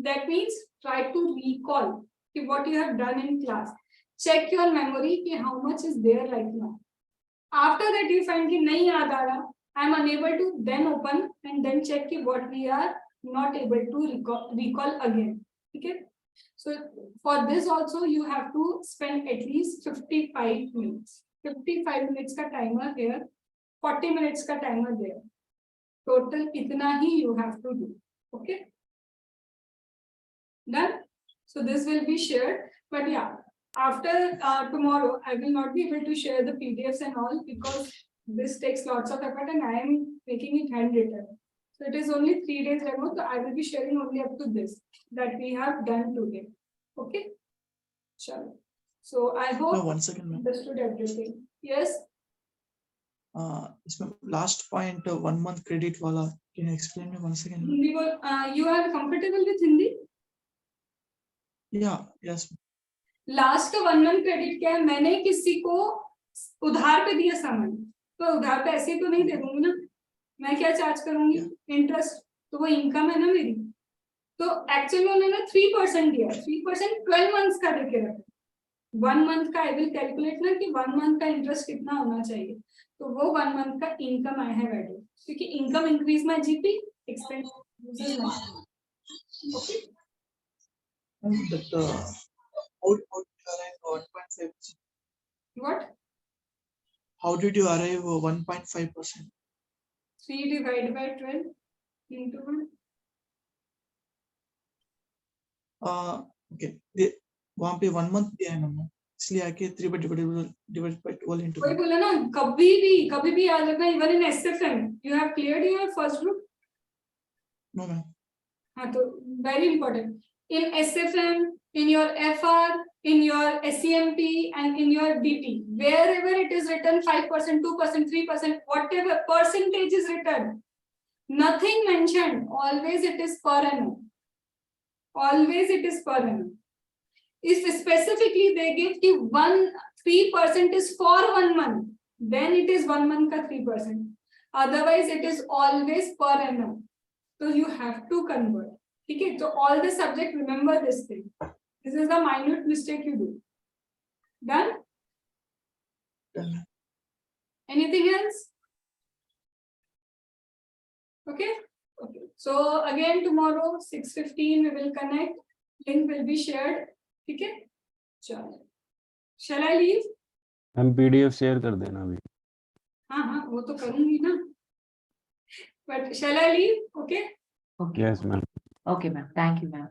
That means try to recall what you have done in class. Check your memory how much is there right now. After that you find कि नहीं याद आ रहा, I am unable to, then open and then check what we are not able to recall again. Okay. So for this also you have to spend at least 55 minutes. 55 minutes ka timer here, 40 minutes ka timer there. Total itna hi you have to do. Okay. Done. So this will be shared, but yeah, after tomorrow I will not be able to share the PDFs and all because this takes lots of effort and I am making it handwritten. So it is only 3 days demo. So I will be sharing only up to this that we have done today. Okay. Sure. So I No, hope 1 second, ma'am. understood everything. Yes. Yes, ma'am. Last point, 1 month credit wala. Can you explain me 1 second? ma'am? Hindi you are comfortable with Hindi? Yeah, yes. Last का 1 month credit क्या है? मैंने किसी को उधार पे दिया सामान, तो उधार पे ऐसे ही तो नहीं दे दूंगी ना, मैं क्या चार्ज करूंगी? इंटरेस्ट, तो वो इनकम है ना मेरी। तो एक्चुअली उन्होंने 3% दिया, 3% 12 मंथ्स का देके रखा। 1 मंथ का आई विल कैलकुलेट ना कि 1 मंथ का इंटरेस्ट कितना होना चाहिए, तो वो 1 मंथ का इनकम आई हैव एडेड, क्योंकि income increase my GP, expense okay. But how did you arrive 1.5%? What? How did you arrive 1.5%? 3 divided by 12 into 1. Okay. वहाँ पे 1 month दिया है मैंने, इसलिए आके 3 divided by 12 into कोई 1. बोला ना कभी भी याद रखना, even in SFM you have cleared your first group. No, ma'am. हाँ, तो very important, in SFM, in your FR, in your SEMP and in your DT, wherever it is written 5%, 2%, 3%, whatever percentage is written, nothing mentioned, always it is per annum, always it is per annum. If specifically they give ki 3% is for 1 month, then it is 1 month ka 3%, otherwise it is always per annum, so you have to convert. Okay, so all the subject remember this thing. This is the minute mistake you do. Done? Done, ma'am. Anything else? Okay. Okay. So again tomorrow 6:15 we will connect. Link will be shared. Okay. Chalo. Shall I leave? हम PDF share कर देना अभी। हाँ, वो तो करूँगी ना. But shall I leave? Okay. Okay, Yes, ma'am. okay, ma'am. Thank you, ma'am.